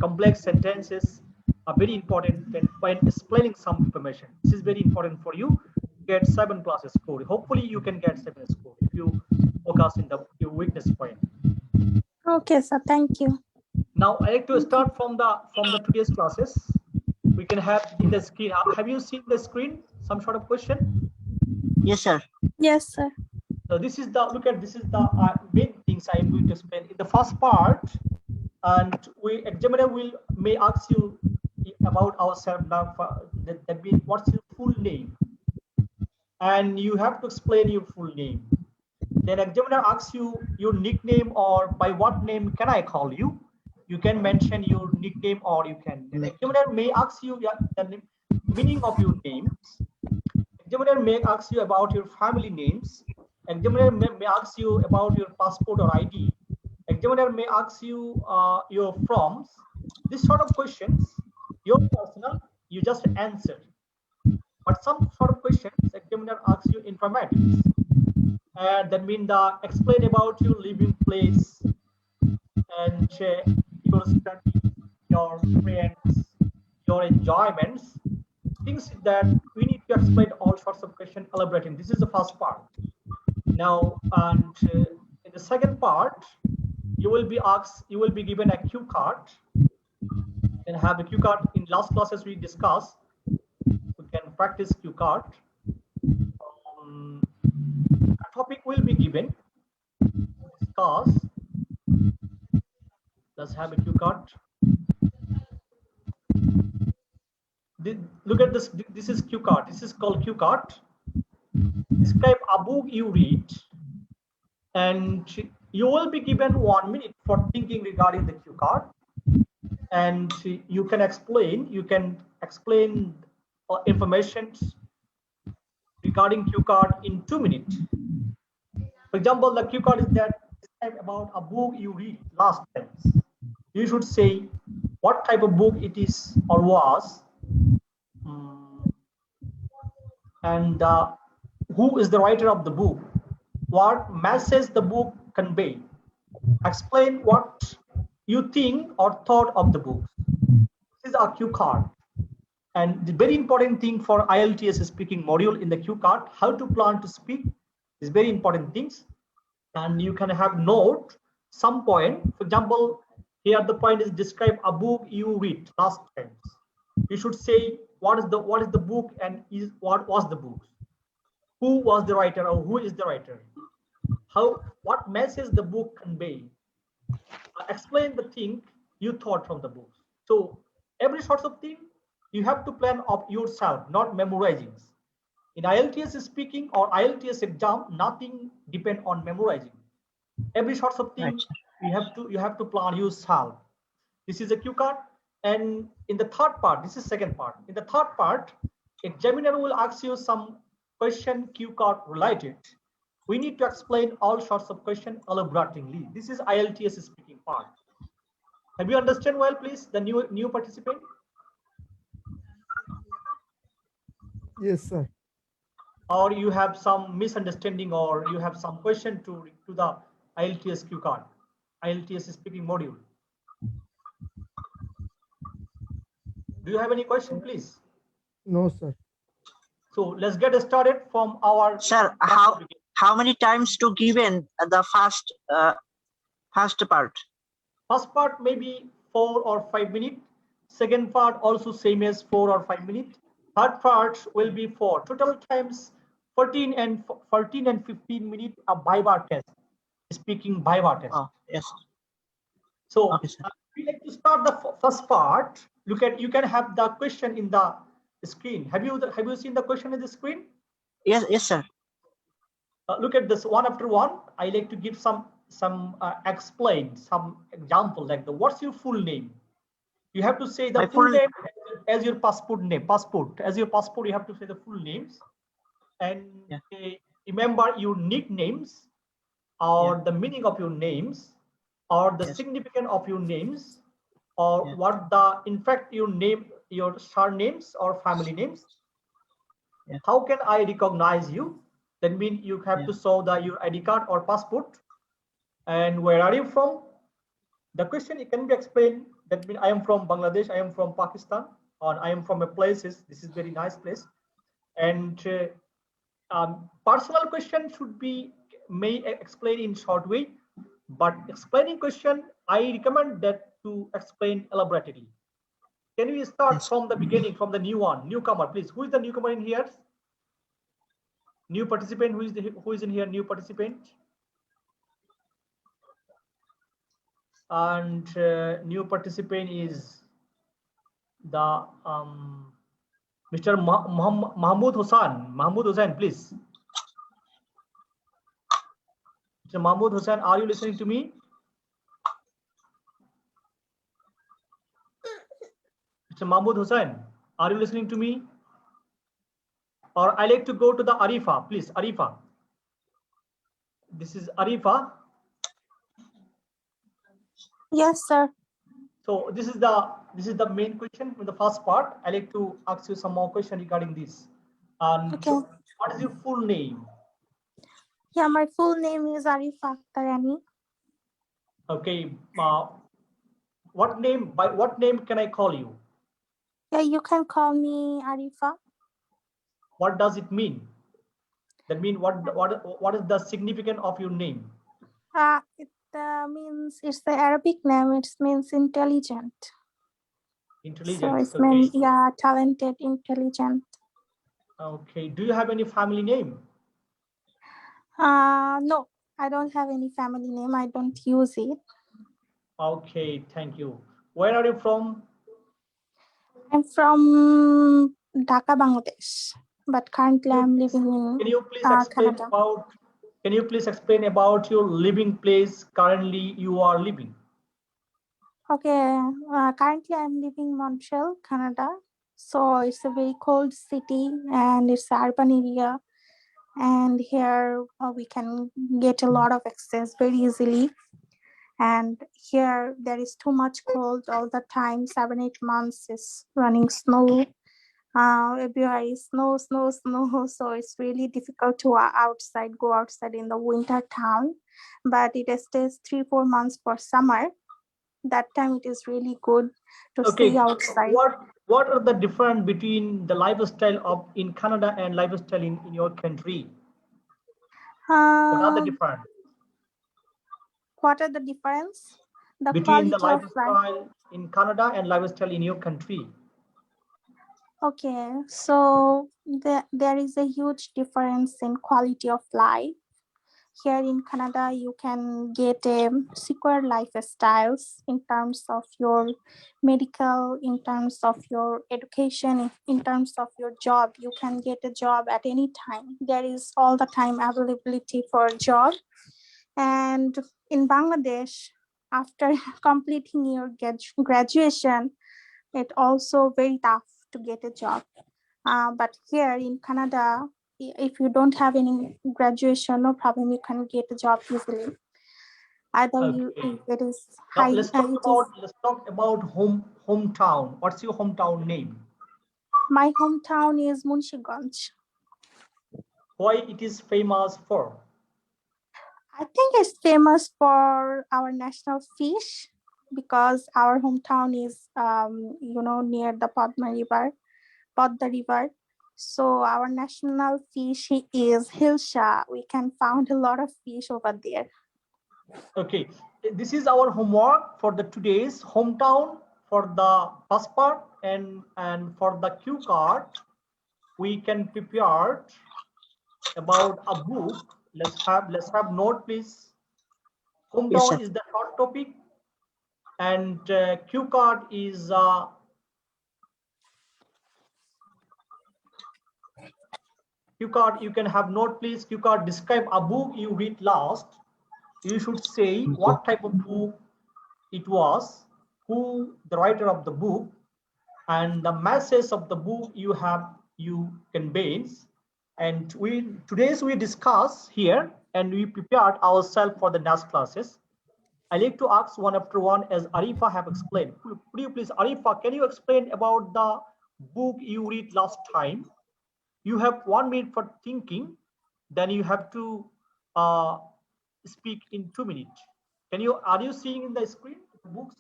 complex sentences are very important when explaining some information. This is very important for you to get 7+ score. Hopefully you can get 7 score if you focus in your weakness point. Okay, sir. Thank you. Now I like to start from the today's classes. We can have in the screen. Have you seen the screen? Some sort of question? Yes, sir. Yes, sir. So this is the this is the main things I am going to explain in the first part, and examiner may ask you about ourselves. That means what's your full name, and you have to explain your full name. Then examiner asks you your nickname, or by what name can I call you. You can mention your nickname, or you can. Then examiner may ask you the meaning of your names. Examiner may ask you about your family names. Examiner may ask you about your passport or ID. Examiner may ask you your forms. This sort of questions, your personal, you just answer. But some sort of questions, examiner asks you informatives. And that means explain about your living place and your studies, your friends, your enjoyments, things that we need to explain all sorts of questions elaborating. This is the first part. Now, and in the second part, you will be given a cue card and have a cue card. In last classes we discussed, we can practice cue card. A topic will be given, discuss. Let's have a cue card. Look at this. This is cue card. This is called cue card. Describe a book you read, and you will be given 1 minute for thinking regarding the cue card, and you can explain information regarding cue card in 2 minutes. For example, the cue card is that describe about a book you read last times. You should say what type of book it is or was, and who is the writer of the book, what message the book convey. Explain what you think or thought of the book. This is our cue card. And the very important thing for IELTS speaking module in the cue card, how to plan to speak is very important things. And you can have note some point. For example, here the point is describe a book you read last times. You should say what is the book and what was the book, who was the writer or who is the writer, what message the book convey. Explain the thing you thought from the book. So every sort of thing you have to plan of yourself, not memorizing. In IELTS speaking or IELTS exam, nothing depend on memorizing. Every sort of thing you have to plan yourself. This is a cue card. And in the third part, this is second part. In the third part, examiner will ask you some question cue card related. We need to explain all sorts of questions elaborately. This is IELTS speaking part. Have you understand well, please, the new participant? Yes, sir. Or you have some misunderstanding, or you have some question to the IELTS cue card, IELTS speaking module. Do you have any question, please? No, sir. So let's get started from our. Sir, how many times to given the first part? First part maybe 4 or 5 minutes. Second part also same as 4 or 5 minutes. Third part will be 4. Total times 14 and 15 minutes a Viva test. Speaking Viva test. Oh, yes. So we like to start the first part. Look at, you can have the question in the screen. Have you seen the question in the screen? Yes, yes, sir. Look at this one after one. I like to give some explain some example like the what's your full name. You have to say the My full full name as your passport name. Passport as your passport. You have to say the full names, and remember your nicknames or the meaning of your names or the significance of your names or what the in fact your name, your surnames or family names. How can I recognize you? That means you have to show your ID card or passport. And where are you from? The question it can be explained. That means I am from Bangladesh, I am from Pakistan, or I am from a place. This is very nice place. And personal question should be may explain in short way, but explaining question I recommend that to explain elaborately. Can we start from the beginning, from the newcomer, please? Who is the newcomer in here? New participant, who is in here? New participant. And new participant is the Mr. Mahmoud Hussain. Mahmoud Hussain, please. Mr. Mahmoud Hussain, are you listening to me? Mr. Mahmoud Hussain, are you listening to me? Or I like to go to the Arifa, please. Arifa. This is Arifa. Yes, sir. So this is the main question in the first part. I like to ask you some more question regarding this. Okay. What is your full name? Yeah, my full name is Arifa Akhtarani. Okay. What name? By what name can I call you? Yeah, you can call me Arifa. What does it mean? That means what is the significance of your name? It means it's the Arabic name. It means intelligent. Intelligent. So it means talented, intelligent. Okay. Do you have any family name? No, I don't have any family name. I don't use it. Okay, thank you. Where are you from? I'm from Dhaka, Bangladesh, but currently I'm living in Can you please explain Canada. about? Can you please explain about your living place currently you are living? Okay, currently I'm living in Montreal, Canada. So it's a very cold city and it's an urban area. And here we can get a lot of access very easily. And here there is too much cold all the time. 7-8 months is running snow. Everywhere is snow. So it's really difficult to go outside in the winter town. But it stays 3-4 months for summer. That time it is really good to see outside. What are the difference between the lifestyle of in Canada and lifestyle in your country? What are the difference? What are the difference? The between the quality of life. lifestyle in Canada and lifestyle in your country? Okay, so there is a huge difference in quality of life. Here in Canada, you can get a secure lifestyles in terms of your medical, in terms of your education, in terms of your job. You can get a job at any time. There is all the time availability for a job. And in Bangladesh, after completing your graduation, it's also very tough to get a job. But here in Canada, if you don't have any graduation, no problem, you can get a job easily. Either it is Now high. let's talk about hometown. What's your hometown name? My hometown is Munshiganj. Why it is famous for? I think it's famous for our national fish because our hometown is near the Padma River. So our national fish is hilsha. We can find a lot of fish over there. Okay, this is our homework for the today's hometown for the passport and for the cue card. We can prepare about a book. Let's have note, please. Hometown is the short topic, and cue card is Cue card, you can have note, please. Cue card, describe a book you read last. You should say what type of book it was, who the writer of the book, and the message of the book you conveys. And today's we discuss here and we prepared ourselves for the next classes. I like to ask one after one as Arifa have explained. Could you please, Arifa, can you explain about the book you read last time? You have 1 minute for thinking, then you have to speak in 2 minutes. Are you seeing in the screen the books?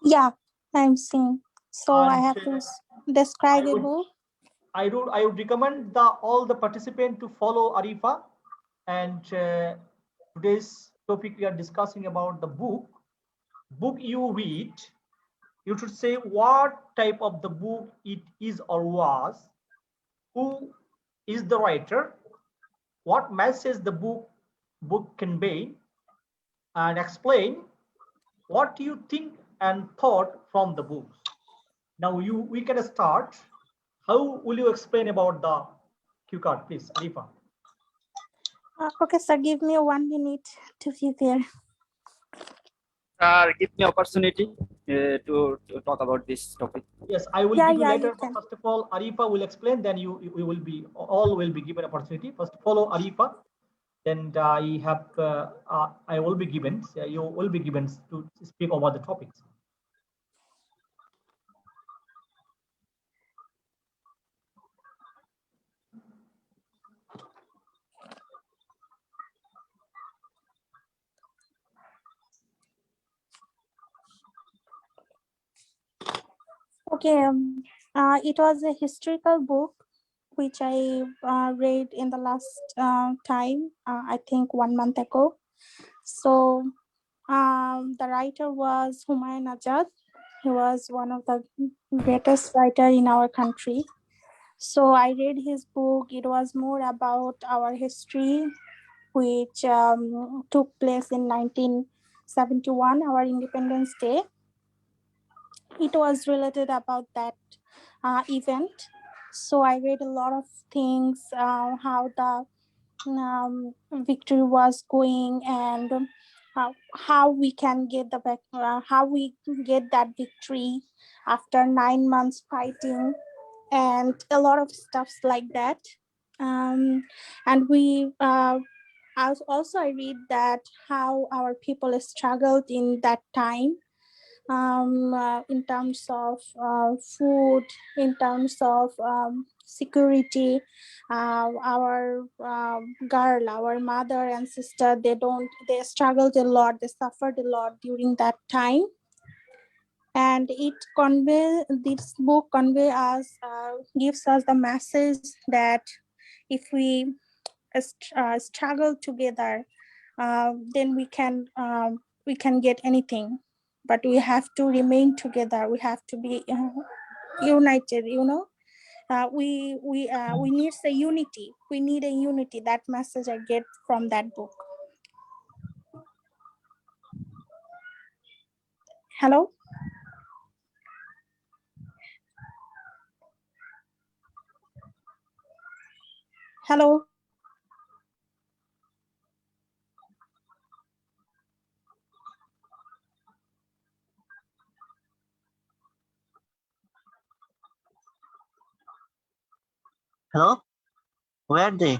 Yeah, I'm seeing. So I And have to describe a book. I would recommend all the participants to follow Arifa. And today's topic we are discussing about the book. Book you read, you should say what type of the book it is or was, who is the writer, what message the book convey, and explain what you think and thought from the books. Now we can start. How will you explain about the cue card, please, Arifa? Okay, sir, give me 1 minute to prepare. Give me opportunity to talk about this topic. Yes, I will give you later. First of all, Arifa will explain. Then you will be all will be given opportunity. First, follow Arifa. Then I will be given. You will be given to speak over the topics. Okay, it was a historical book which I read in the last time, I think 1 month ago. So the writer was Humayun Ajad. He was one of the greatest writer in our country. So I read his book. It was more about our history, which took place in 1971, our Independence Day. It was related about that event. So I read a lot of things, how the victory was going, and how we can get how we get that victory after 9 months fighting, and a lot of stuffs like that. And we also I read that how our people struggled in that time, in terms of food, in terms of security. Our girl, our mother and sister, they struggled a lot, they suffered a lot during that time. And this book gives us the message that if we struggle together, then we can get anything. But we have to remain together. We have to be united. We need a unity. We need a unity. That message I get from that book. Hello. Hello. Hello? Where are they?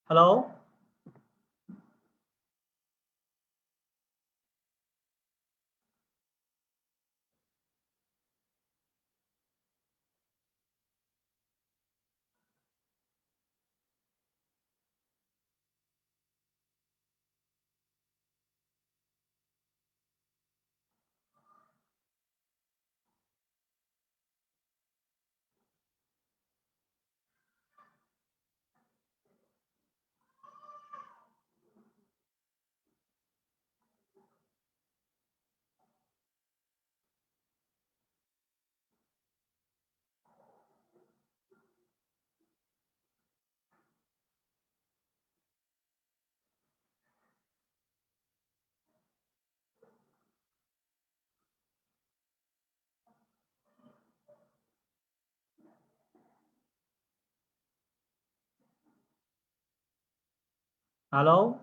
Hello. Hello?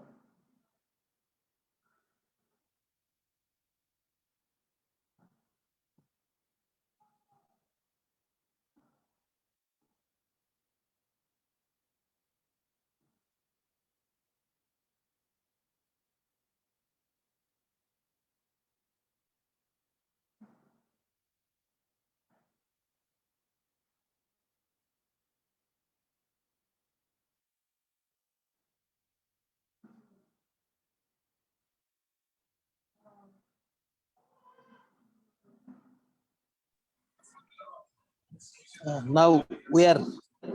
Now we are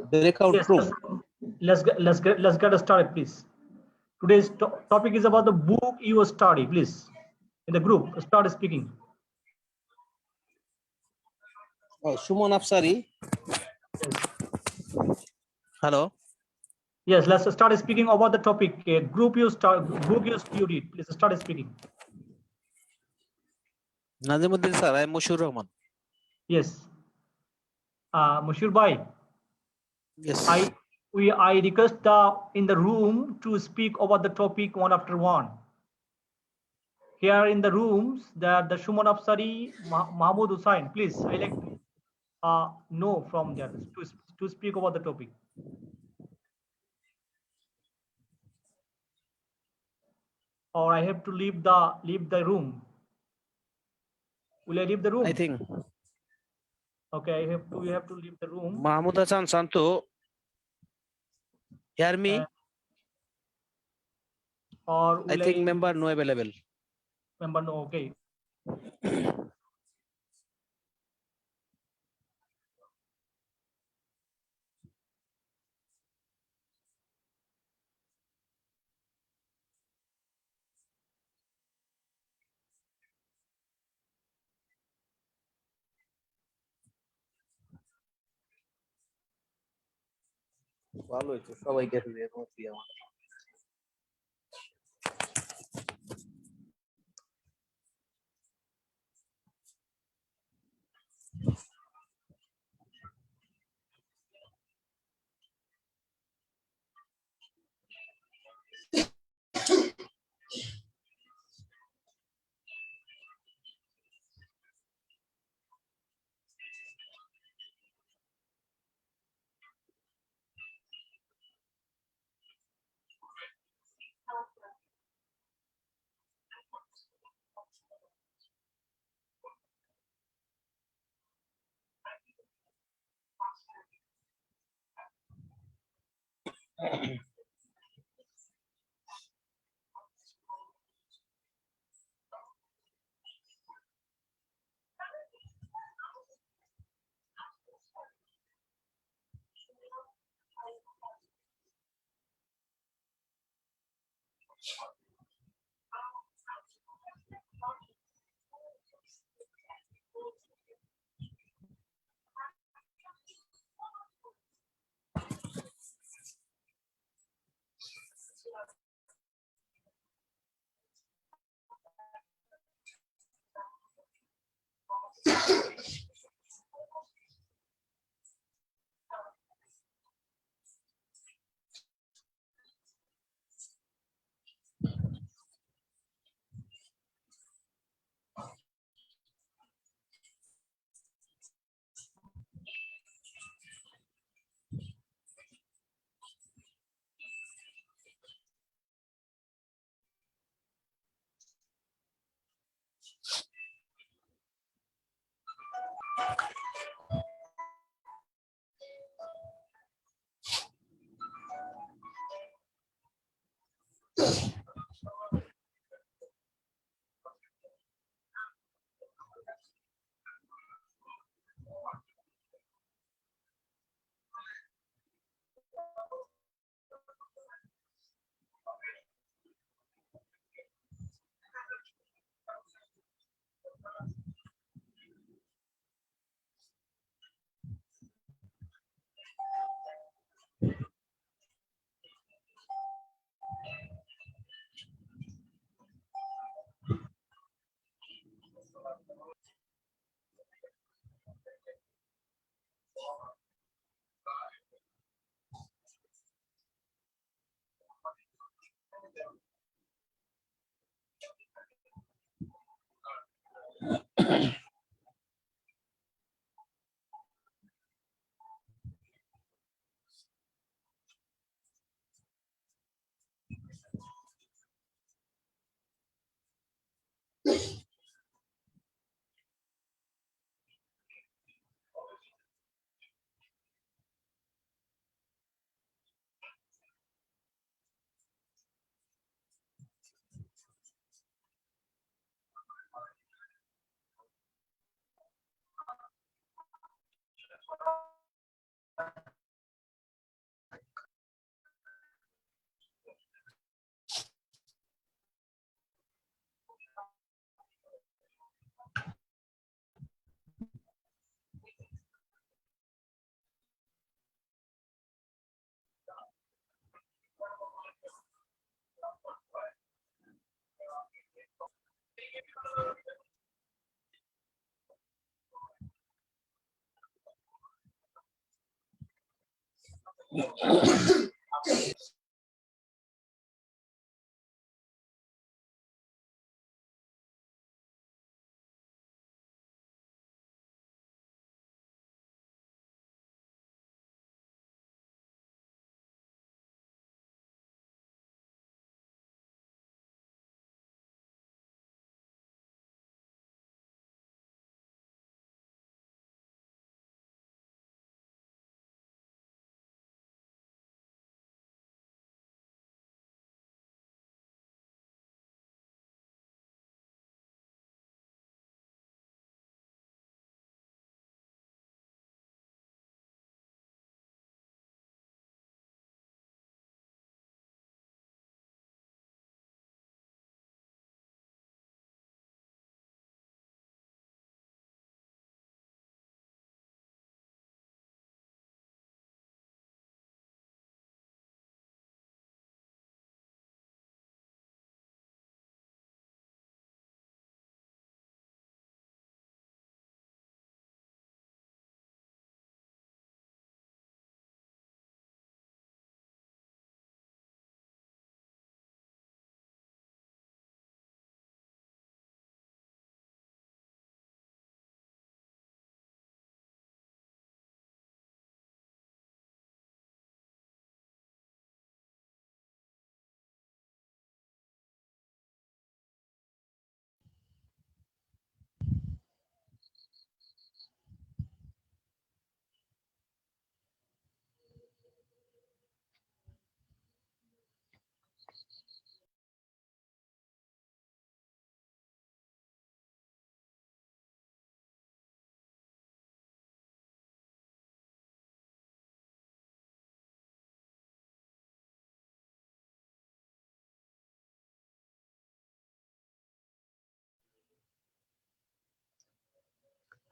breakout Yes, room. let's get started, please. Today's topic is about the book you study. Please, in the group, start speaking. Oh, Shumon Afsari. Yes. Hello. Yes, let's start speaking about the topic. Book you studied. Please start speaking. Nazimuddin sir, I am Mushur Rahman. Yes. Mushir Bhai. Yes. I request in the room to speak about the topic one after one. Here in the rooms, the Shuman Afsari, Mahmoud Hussain. Please, I like to know from there to speak about the topic. Or I have to leave the room. Will I leave the room? I think. Okay, we have to leave the room. Mahmoud Hassan Santo. Hear me? Or I think member no available. Member no, okay. ভালো হয়েছে সবাই গেছে এর মধ্যে আমার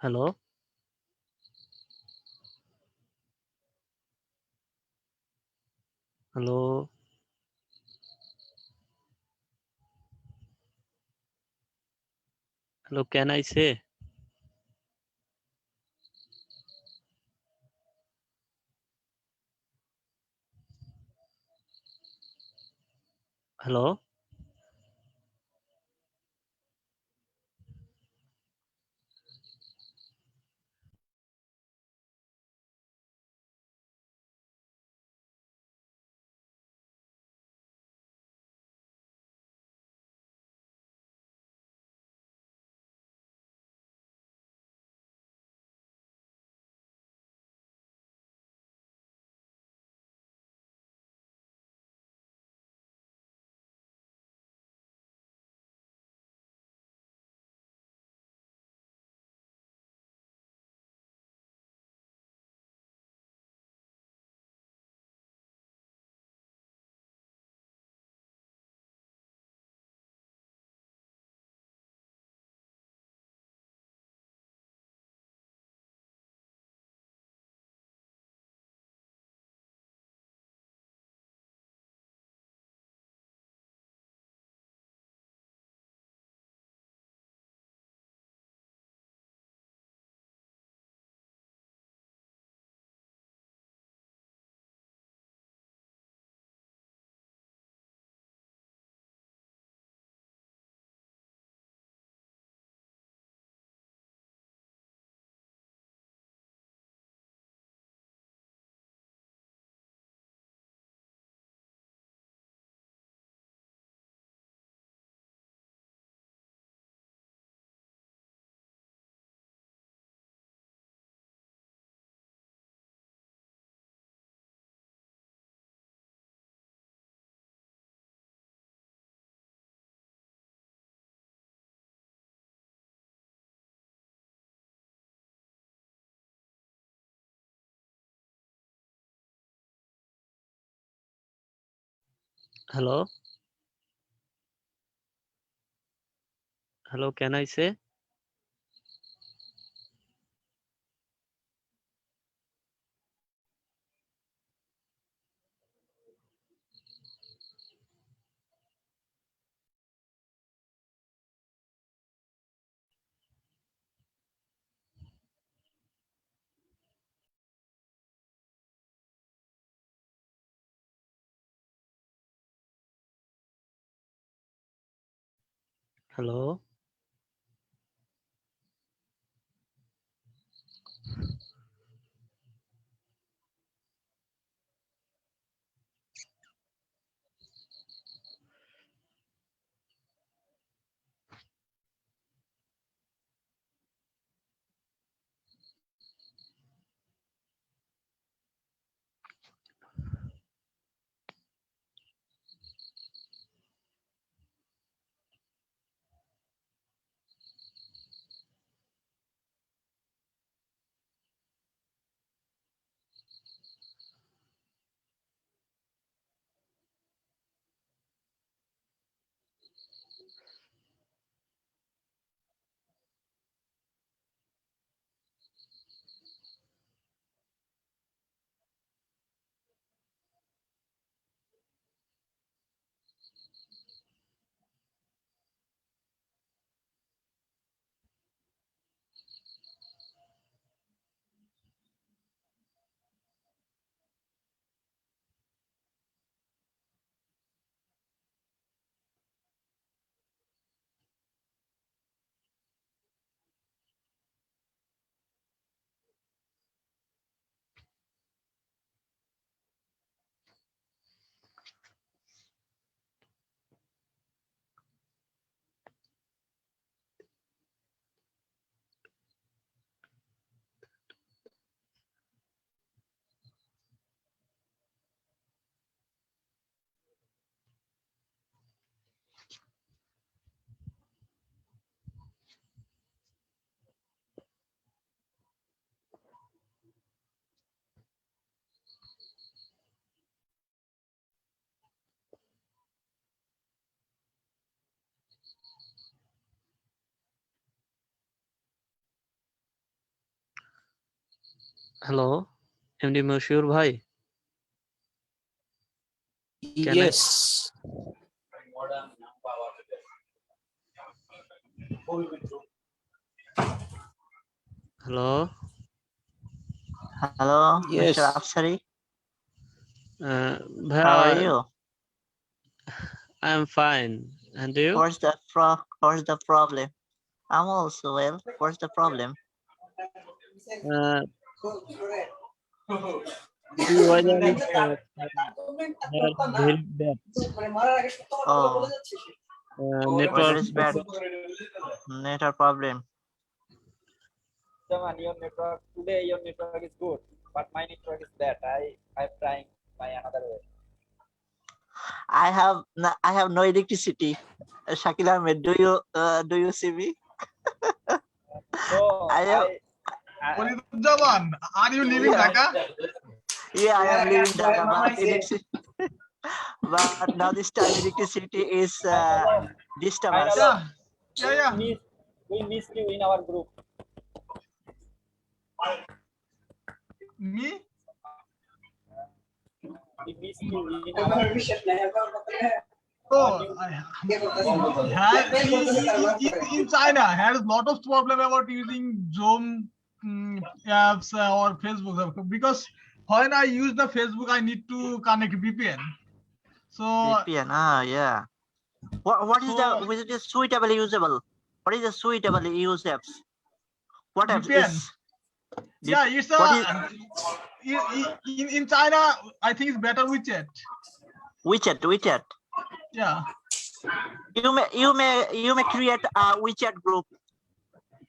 Hello. Hello. Hello, can I say? Hello. Hello. Hello, can I say? Hello. Hello. MD Mashur bhai. Can I? Yes. Hello. Hello, Mr. Yes. Afsari. How are Bhai, you? I'm fine. And you? What's the problem? I'm also well. What's the problem? The weather is very bad. Oh, weather Network. is bad. Network problem. Jaman, your network today, your network is good, but my network is bad. I'm trying my another way. I have no electricity. Shakil Ahmed, do you see me? So I have. Jaman, are you living Dhaka? Yeah, I am living Dhaka, but now this time electricity is disturb us. Yeah. We missed you in our group. Me? We missed you in our group. Oh, in China has lot of problem about using Zoom apps or Facebook because when I use the Facebook, I need to connect VPN. So VPN, yeah. What is the suitable usable? What is the suitable use apps? What apps VPN. is? Yeah, it's a in China. I think it's better WeChat. WeChat. Yeah. You may create a WeChat group.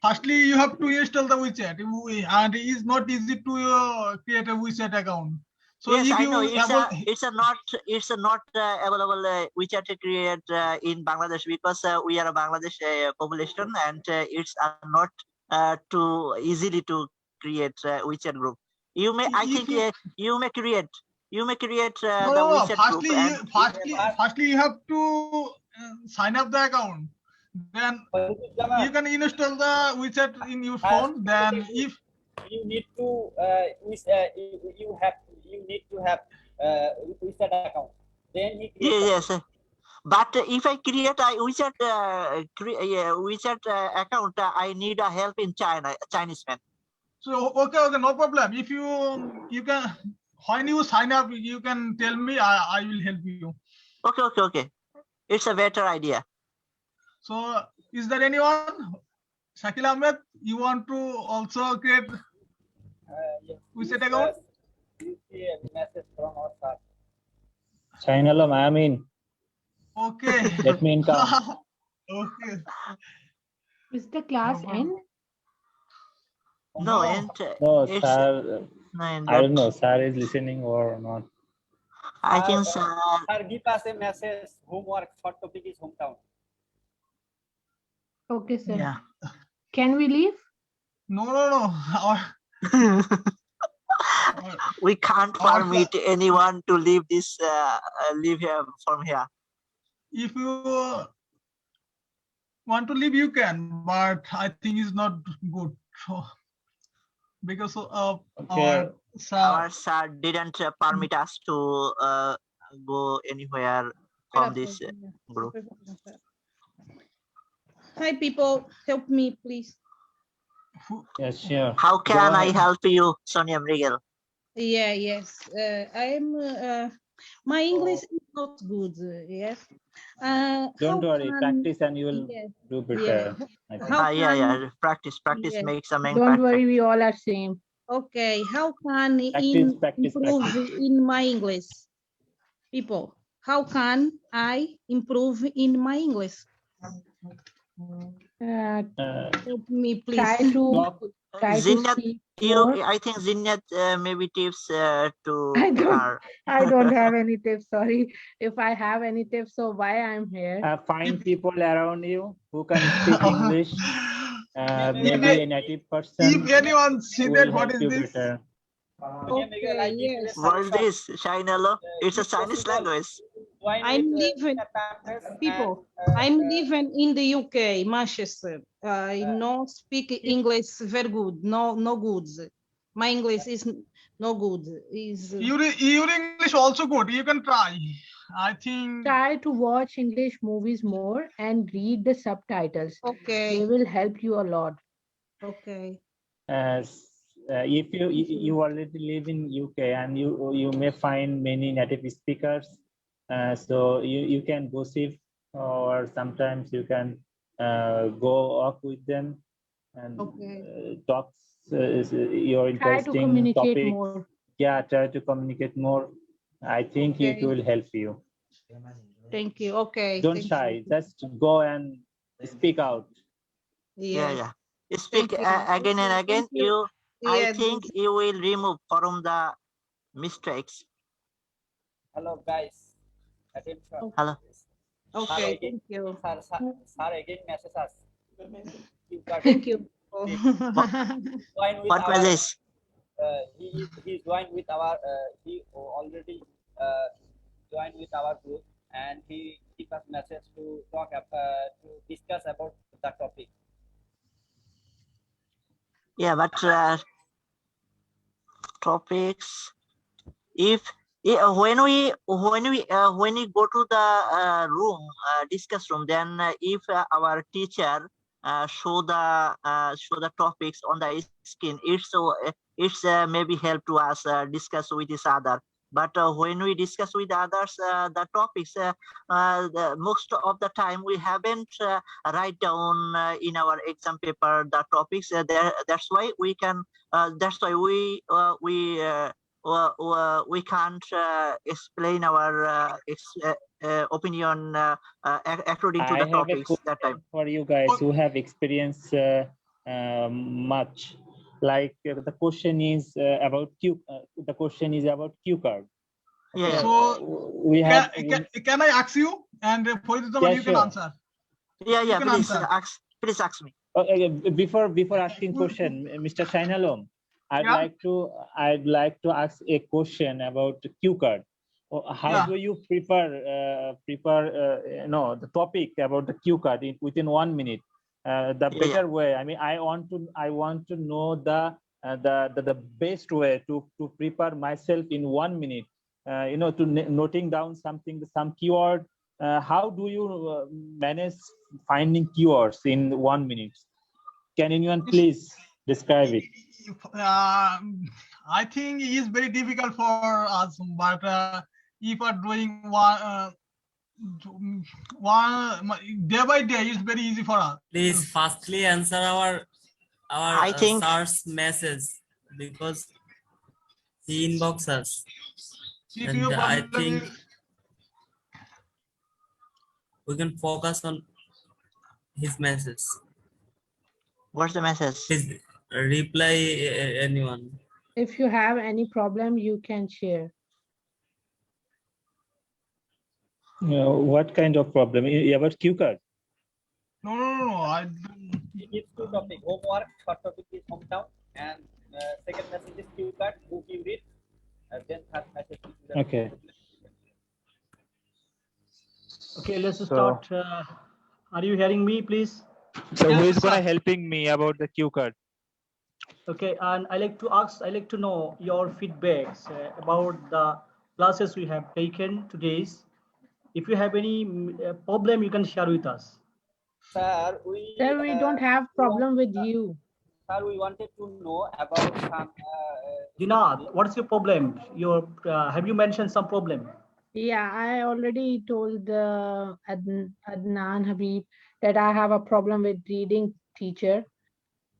Firstly, you have to install the WeChat, and it is not easy to create a WeChat account. So yes, if I know it's not available WeChat to create in Bangladesh because we are a Bangladesh population and it's not too easily to create WeChat group. You may you may create the WeChat firstly, group. Firstly, you have to sign up the account. Then you can install the WeChat in your phone. Then if you need to you need to have WeChat account. Then he yes. But if I create a WeChat account, I need a help in Chinese man. So okay, no problem. If you can, when you sign up, you can tell me. I will help you. Okay. It's a better idea. So Is there anyone? Shakil Ahmed, you want to also create WeChat account? Message from our sir. Chinalam, I am in. Okay. Let me in count. Okay. Is the class end? No, and No, it's sir. no, and I don't but know, sir is listening or not. I think sir, Sir, give us a message. Homework. Short topic is hometown. Okay, sir. yeah. Can we leave? No. We can't Our permit anyone to leave this leave here from here. If you want to leave, you can, but I think it's not good. So, because of Okay. Our sir didn't permit us to go anywhere from this group. Hi, people. Help me, please. Yes, sure. How Go can I ahead. help you, Sonia Mrigel? Yeah, yes. I'm. My English is not good. Yes. Don't How worry, can? practice and you will Yes. do Yeah. better. I think. How Yeah. can? Practice Yes. makes a man Don't perfect. worry, we all are same. Okay. How can Practice. improve in my English? People, how can I improve in my English? Help me, please. Try to Zinnat, speak more. I think Zinnat maybe tips to I don't. her. I don't have any tips. Sorry, if I have any tips, so why I'm here? Find people around you who can speak English. Maybe a native person If anyone see will that, what help is you this? better. Okay, yes. What is this, Shainalo? It's a Chinese language. I'm living, people, I'm living in the UK, Manchester. I no speak English very good, no good. My English is no good. Your English also good. You can try. I think. Try to watch English movies more and read the subtitles. Okay. They will help you a lot. Okay. If you already live in UK and you may find many native speakers, so you can gossip or sometimes you can go off with them and talk your Try to interesting communicate topics. more. Yeah, try to communicate more. I think it Okay. will help you. Thank you. Okay. Don't thank shy, you. just go and speak out. Yeah. Speak Thank you. again and again. Thank you. I Yeah, think you will remove from the mistakes. Hello, guys. Attention. Hello. Okay, thank you. Sir again message us. Thank you. Join with What our, message? he joined with our he already joined with our group and he give us message to talk to discuss about the topic. Yeah, but topics. If when we go to the room, discuss room, then if our teacher show the topics on the screen, it's maybe help to us discuss with each other. But when we discuss with others the topics, most of the time we haven't write down in our exam paper the topics. That's why we can. That's why we can't explain our opinion according to I the have a topics that time. question for you guys who have experienced much. Like the question is about the question is about cue card. Yeah. So we have. Can I ask you? And for example, Yeah, you can sure. answer. Yeah. You can answer. Please ask me. Before asking question, Mr. Shainalom, I'd like to ask a question about cue card. How do you prepare the topic about the cue card within 1 minute? The better way. I mean, I want to know the best way to prepare myself in 1 minute. To noting down some keyword. How do you manage finding keywords in 1 minute? Can anyone please describe it? I think it is very difficult for us, but if are doing one Day by day is very easy for us. Please firstly answer our I think sir's message because he inbox us, PPO and I problem think is we can focus on his message. what's the message? Please reply anyone. If you have any problem, you can share. What kind of problem? About Q card? no. I It gives two topics: homework. First topic is hometown, and second message is Q card. Book you read. Then third message is Okay. Okay, let's So- start. Are you hearing me, please? So who Yes, is gonna sir. helping me about the Q card? Okay, and I like to know your feedbacks about the classes we have taken today's. If you have any problem, you can share with us. Sir, Sir, we don't have problem with you. Sir, we wanted to know about some. Dinad, what's your problem? Have you mentioned some problem? Yeah, I already told Adnan Habib that I have a problem with reading teacher.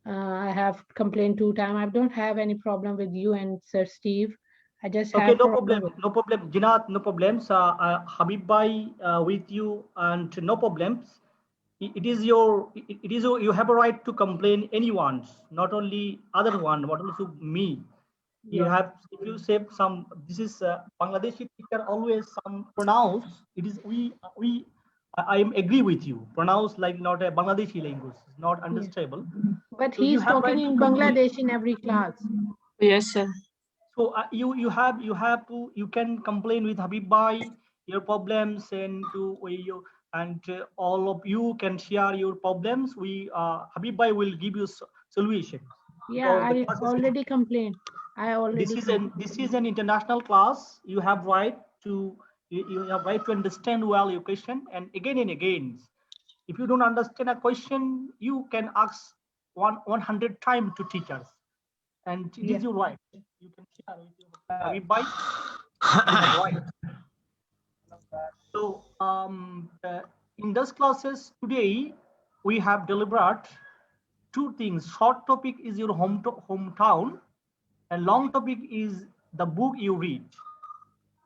I have complained 2 times. I don't have any problem with you and Sir Steve. I just Okay, have no problem problem, with no problem. Dinad, no problems. Habib Bhai with you, and no problems. It is your, you have a right to complain anyone, not only other one, but also me. You Yeah. have, if you say some, this is Bangladeshi teacher always some pronounce, it is I am agree with you, pronounce like not a Bangladeshi language, it's not understandable. But So you he's have talking right to in complain. Bangladesh in every class. Yes, sir. So you can complain with Habib Bhai your problems, and all of you can share your problems. Habib Bhai will give you solution. Yeah, Because the I class is, already complained. this is an international class. You have right to you have right to understand well your question, and again. If you don't understand a question, you can ask 100 times to teachers, and it Yeah. is your right. You can share with your Habib Bhai. You have right. So in those classes today, we have delivered two things. Short topic is your hometown, and long topic is the book you read.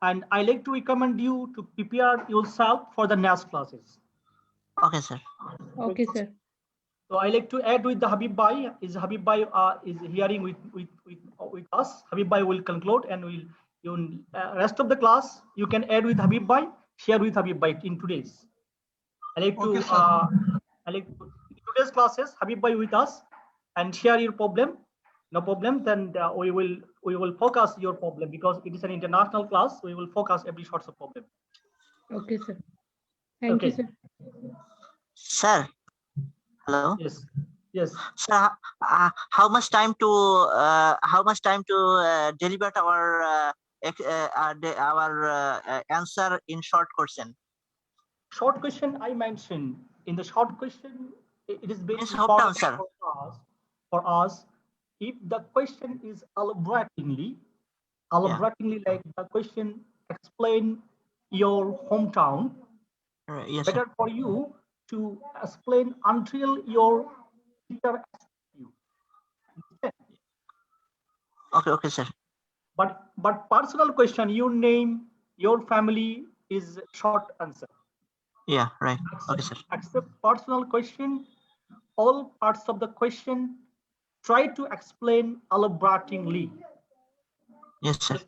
And I like to recommend you to prepare yourself for the next classes. Okay, sir. Okay, sir. So I like to add with the Habib Bhai. Habib Bhai is hearing with us. Habib Bhai will conclude, and rest of the class you can add with Habib Bhai, share with Habib Bhai in today's. I like to in today's classes Habib Bhai with us and share your problem. No problem. Then we will focus your problem because it is an international class. We will focus every sorts of problem. Okay, sir. Thank you, sir. Sir. Hello. Yes. Yes. Sir, how much time to deliver our answer in short question? Short question I mentioned. In the short question, it is very Yes, important sir. for us. If the question is elaboratingly like the question explain your hometown, Yes, better sir. for you to explain until your teacher asks you. Okay, sir. But personal question, your name, your family is short answer. Yeah, right. Okay, sir. Accept personal question, all parts of the question, try to explain elaboratingly. Yes, sir.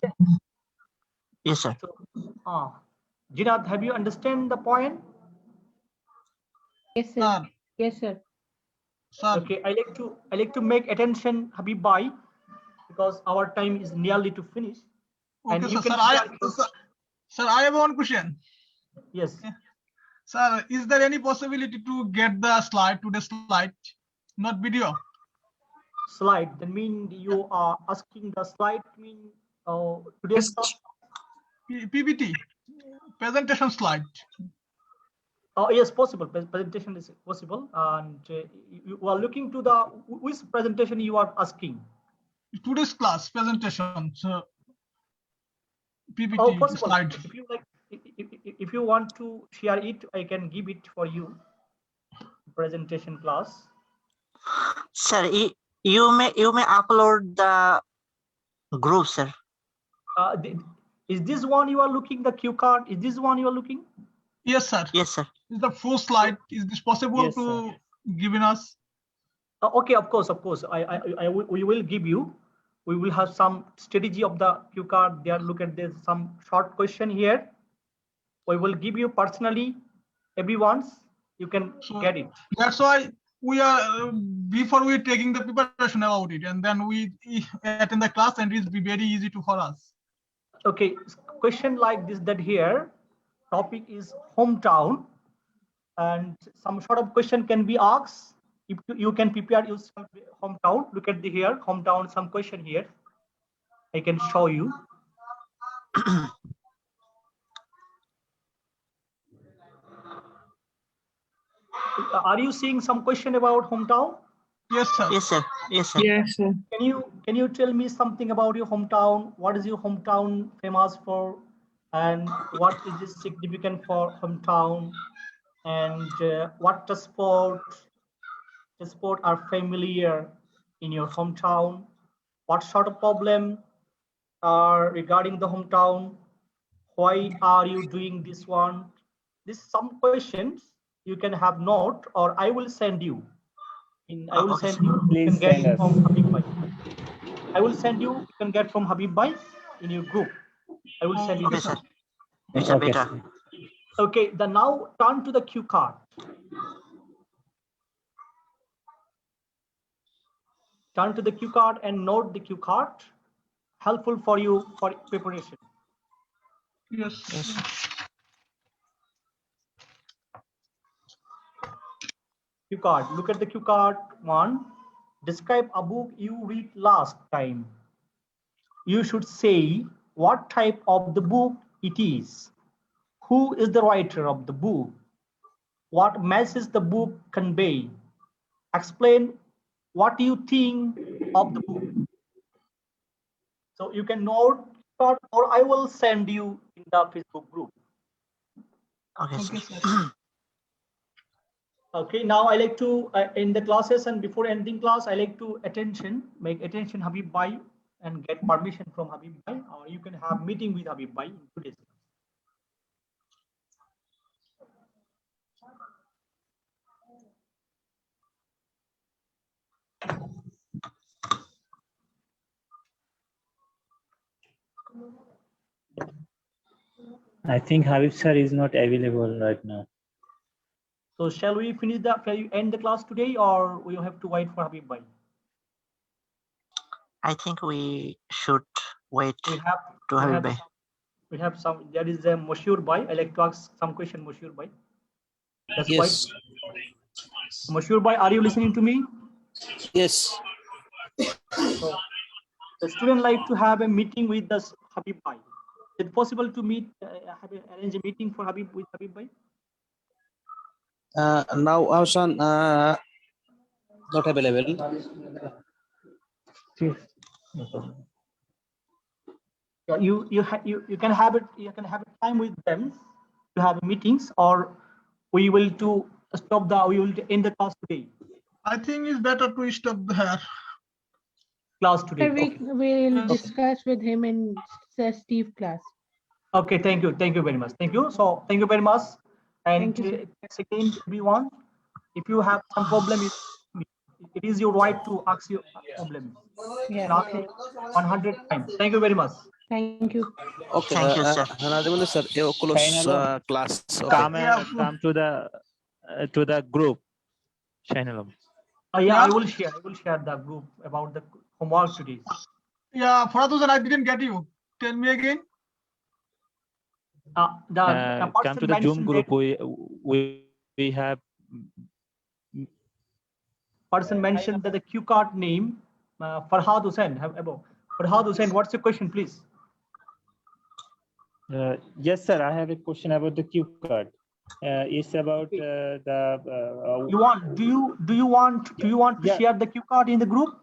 Yes, sir. So, Jinath, have you understand the point? Yes, sir. Yes, sir. Okay, I like to make attention, Habib Bhai, because our time is nearly to finish. Okay, and you sir. can Sir, I have one question. Yes. Sir, is there any possibility to get the slide to the slide, not video? Slide. That means you are asking the slide. Mean today's PPT, presentation slide. Oh yes, possible. Presentation is possible, and you are looking to the which presentation you are asking. Today's class presentation. So PPT possible. slide. If you like, if you want to share it, I can give it for you. Presentation class. Sir, you may upload the group, sir. Is this one you are looking, the cue card? Is this one you are looking? Yes, sir. Yes, sir. Is the full slide? Is this possible Yes, to give in us? Okay, of course. We will give you. We will have some strategy of the cue card there. Look at this, some short question here. We will give you personally, everyone's. You can get it. That's why we are before we taking the preparation about it, and then we attend the class, and it's be very easy to for us. Okay, question like this, that here topic is hometown, and some sort of question can be asked. If you can prepare yourself hometown, look at the here hometown, some question here I can show you. Are you seeing some question about hometown? Yes, sir. Yes, sir. Yes, sir. Yes, sir. Can you tell me something about your hometown? What is your hometown famous for, and what is it significant for hometown, and what the sport are familiar in your hometown? What sort of problem are regarding the hometown? Why are you doing this one? This some questions you can have note, or I will send you. I will send you. Please you can send get us. from Habib Bhai. I will send you. You can get from Habib Bhai in your group. I will send you Okay, this. sir. It's better. Okay. Then now turn to the cue card. Turn to the cue card and note the cue card. Helpful for you for preparation. Yes. Cue card. Look at the cue card. 1. Describe a book you read last time. You should say what type of the book it is. Who is the writer of the book? What message the book convey? Explain what you think of the book. So you can note, or I will send you in the Facebook group. Okay, sir. Okay, now I like to in the classes, and before ending class, I like to make attention Habib Bhai and get permission from Habib Bhai, or you can have meeting with Habib Bhai in today's class. I think Habib sir is not available right now. So shall we finish shall you end the class today, or we have to wait for Habib Bhai? I think we should wait We have Habib Bhai. We have some. There is a Mashur Bhai. I like to ask some question, Mashur Bhai. That's Yes. Mashur Bhai, are you listening to me? Yes. So the student like to have a meeting with the Habib Bhai. Is it possible to meet, arrange a meeting for Habib with Habib Bhai? Now our son not available. You can have it. You can have a time with them to have meetings, or we will we will end the class today. I think it's better to stop there. Class today. Okay. We'll discuss with him in Steve class. Okay, thank you very much. Thank you. So thank you very much. And Thank you, thanks again, everyone. If you have some problem, it is your right to ask your problem. Yeah. Ask Okay. 100 times. Thank you very much. Thank you. Okay. Thank you, sir. Nazim sir, you close class. Okay. Come to the group. Channel. Yeah, I will share the group about the homework today. Yeah, Faraduzan, I didn't get you. Tell me again. Come to the Zoom group. We have person mentioned that the cue card name Farhad Hussain. Farhad Hussain, what's your question, please? Yes, sir. I have a question about the cue card. It's about the. Do you want to share the cue card in the group?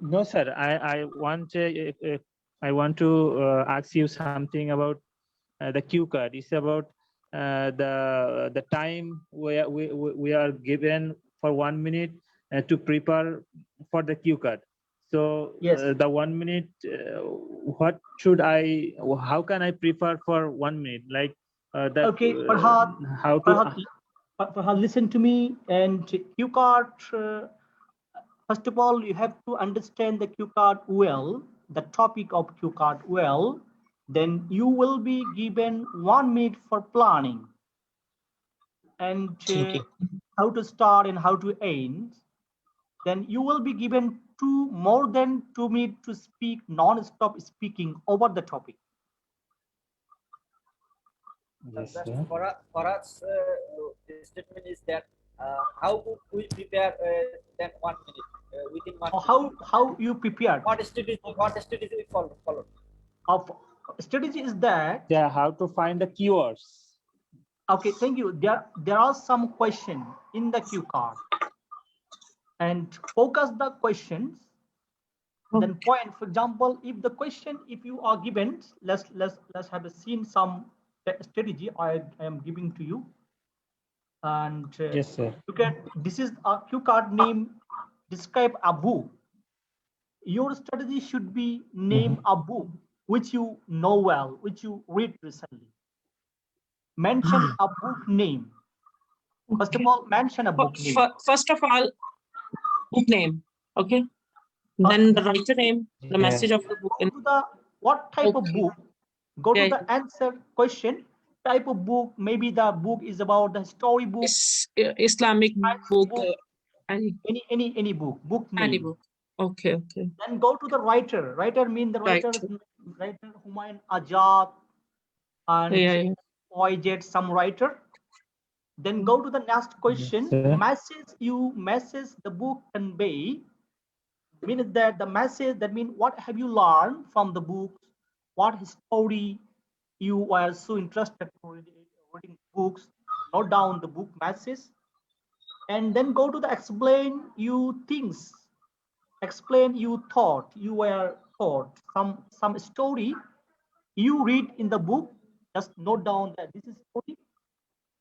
No, sir. I want to ask you something about the cue card. It's about the time we are given for 1 minute to prepare for the cue card. So Yes. the 1 minute, what should how can I prepare for 1 minute? Like that. Okay, Farhad, How to? Farhad, listen to me. And cue card. First of all, you have to understand the cue card well, the topic of cue card well. Then you will be given 1 minute for planning and how to start and how to end. Then you will be given more than 2 minutes to speak non-stop speaking over the topic. Yes, Just sir. for us, the statement is that how would we prepare then 1 minute within 1 minute? How you prepared? What strategy we follow? Of strategy is that. Yeah, how to find the keywords. Okay, thank you. There are some questions in the cue card, and focus the questions. Then point. For example, if the question, if you are given, let's have a scene some strategy I am giving to you. And yes, sir. This is a cue card name. Describe a book. Your strategy should be name a book which you know well, which you read recently. Mention a book name. First of all, mention a book name. First of all, book name. Okay. Then the writer name, the message of the book. Go to the what type of book? Go to the answer question. Type of book. Maybe the book is about the story book. Islamic book. Any book. Book name. Any book. Okay. Then go to the writer. Writer means the writer. Writer Humayun Ajad and Oijed, some writer. Then go to the next question. Message the book convey. Means that the message, that means what have you learned from the book? What story you are so interested in reading books? Note down the book message. And then go to the explain you things. Explain you thought. You were taught some story you read in the book. Just note down that this is story.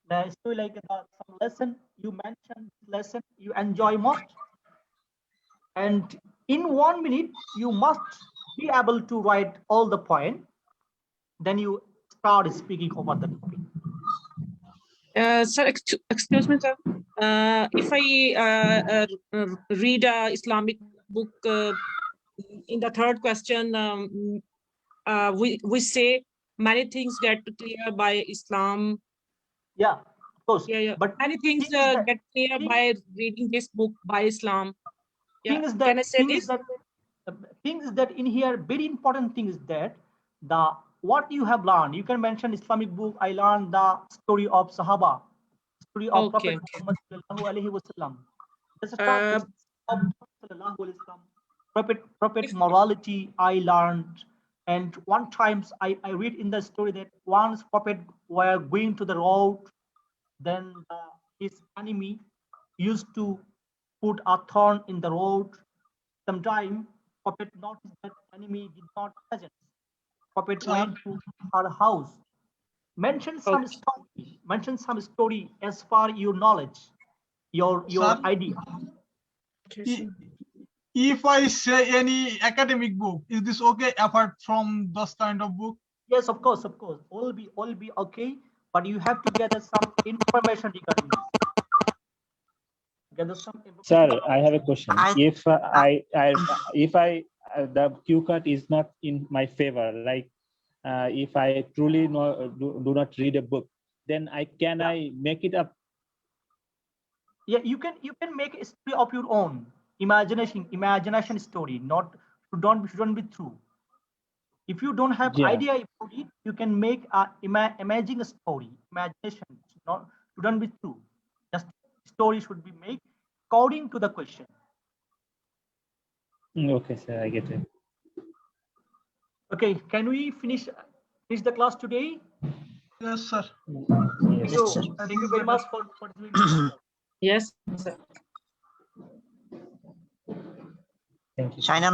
The story like some lesson you mentioned, lesson you enjoy most. And in 1 minute, you must be able to write all the point. Then you start speaking over the topic. Sir, excuse me, sir. If I read a Islamic book, in the third question, we say many things get clear by Islam. Yeah, of course. Yeah. But many things get clear by reading this book by Islam. Yeah. Can I say this? Thing is that in here, very important thing is that what you have learned. You can mention Islamic book. I learned the story of Sahaba, story of Prophet Muhammad sallallahu alaihi wasallam. That's a topic of sallallahu alaihi wasallam. Prophet morality I learned. And one times I read in the story that once Prophet were going to the road, then his enemy used to put a thorn in the road. Sometime Prophet noticed that enemy did not present. Prophet went to her house. Mention some story. Mention some story as far your knowledge, your idea. If I say any academic book, is this okay apart from those kind of book? Yes, of course. All be okay, but you have to gather some information regarding this. Sir, I have a question. If the cue card is not in my favor, like if I truly do not read a book, then I make it up? Yeah, you can make a story of your own imagination story. Shouldn't be true. If you don't have idea about it, you can make a imagine a story. Imagination shouldn't be true. Just story should be made according to the question. Okay, sir, I get it. Okay, can we finish the class today? Yes, sir. Thank you very much for doing. Yes, sir. Thank you. China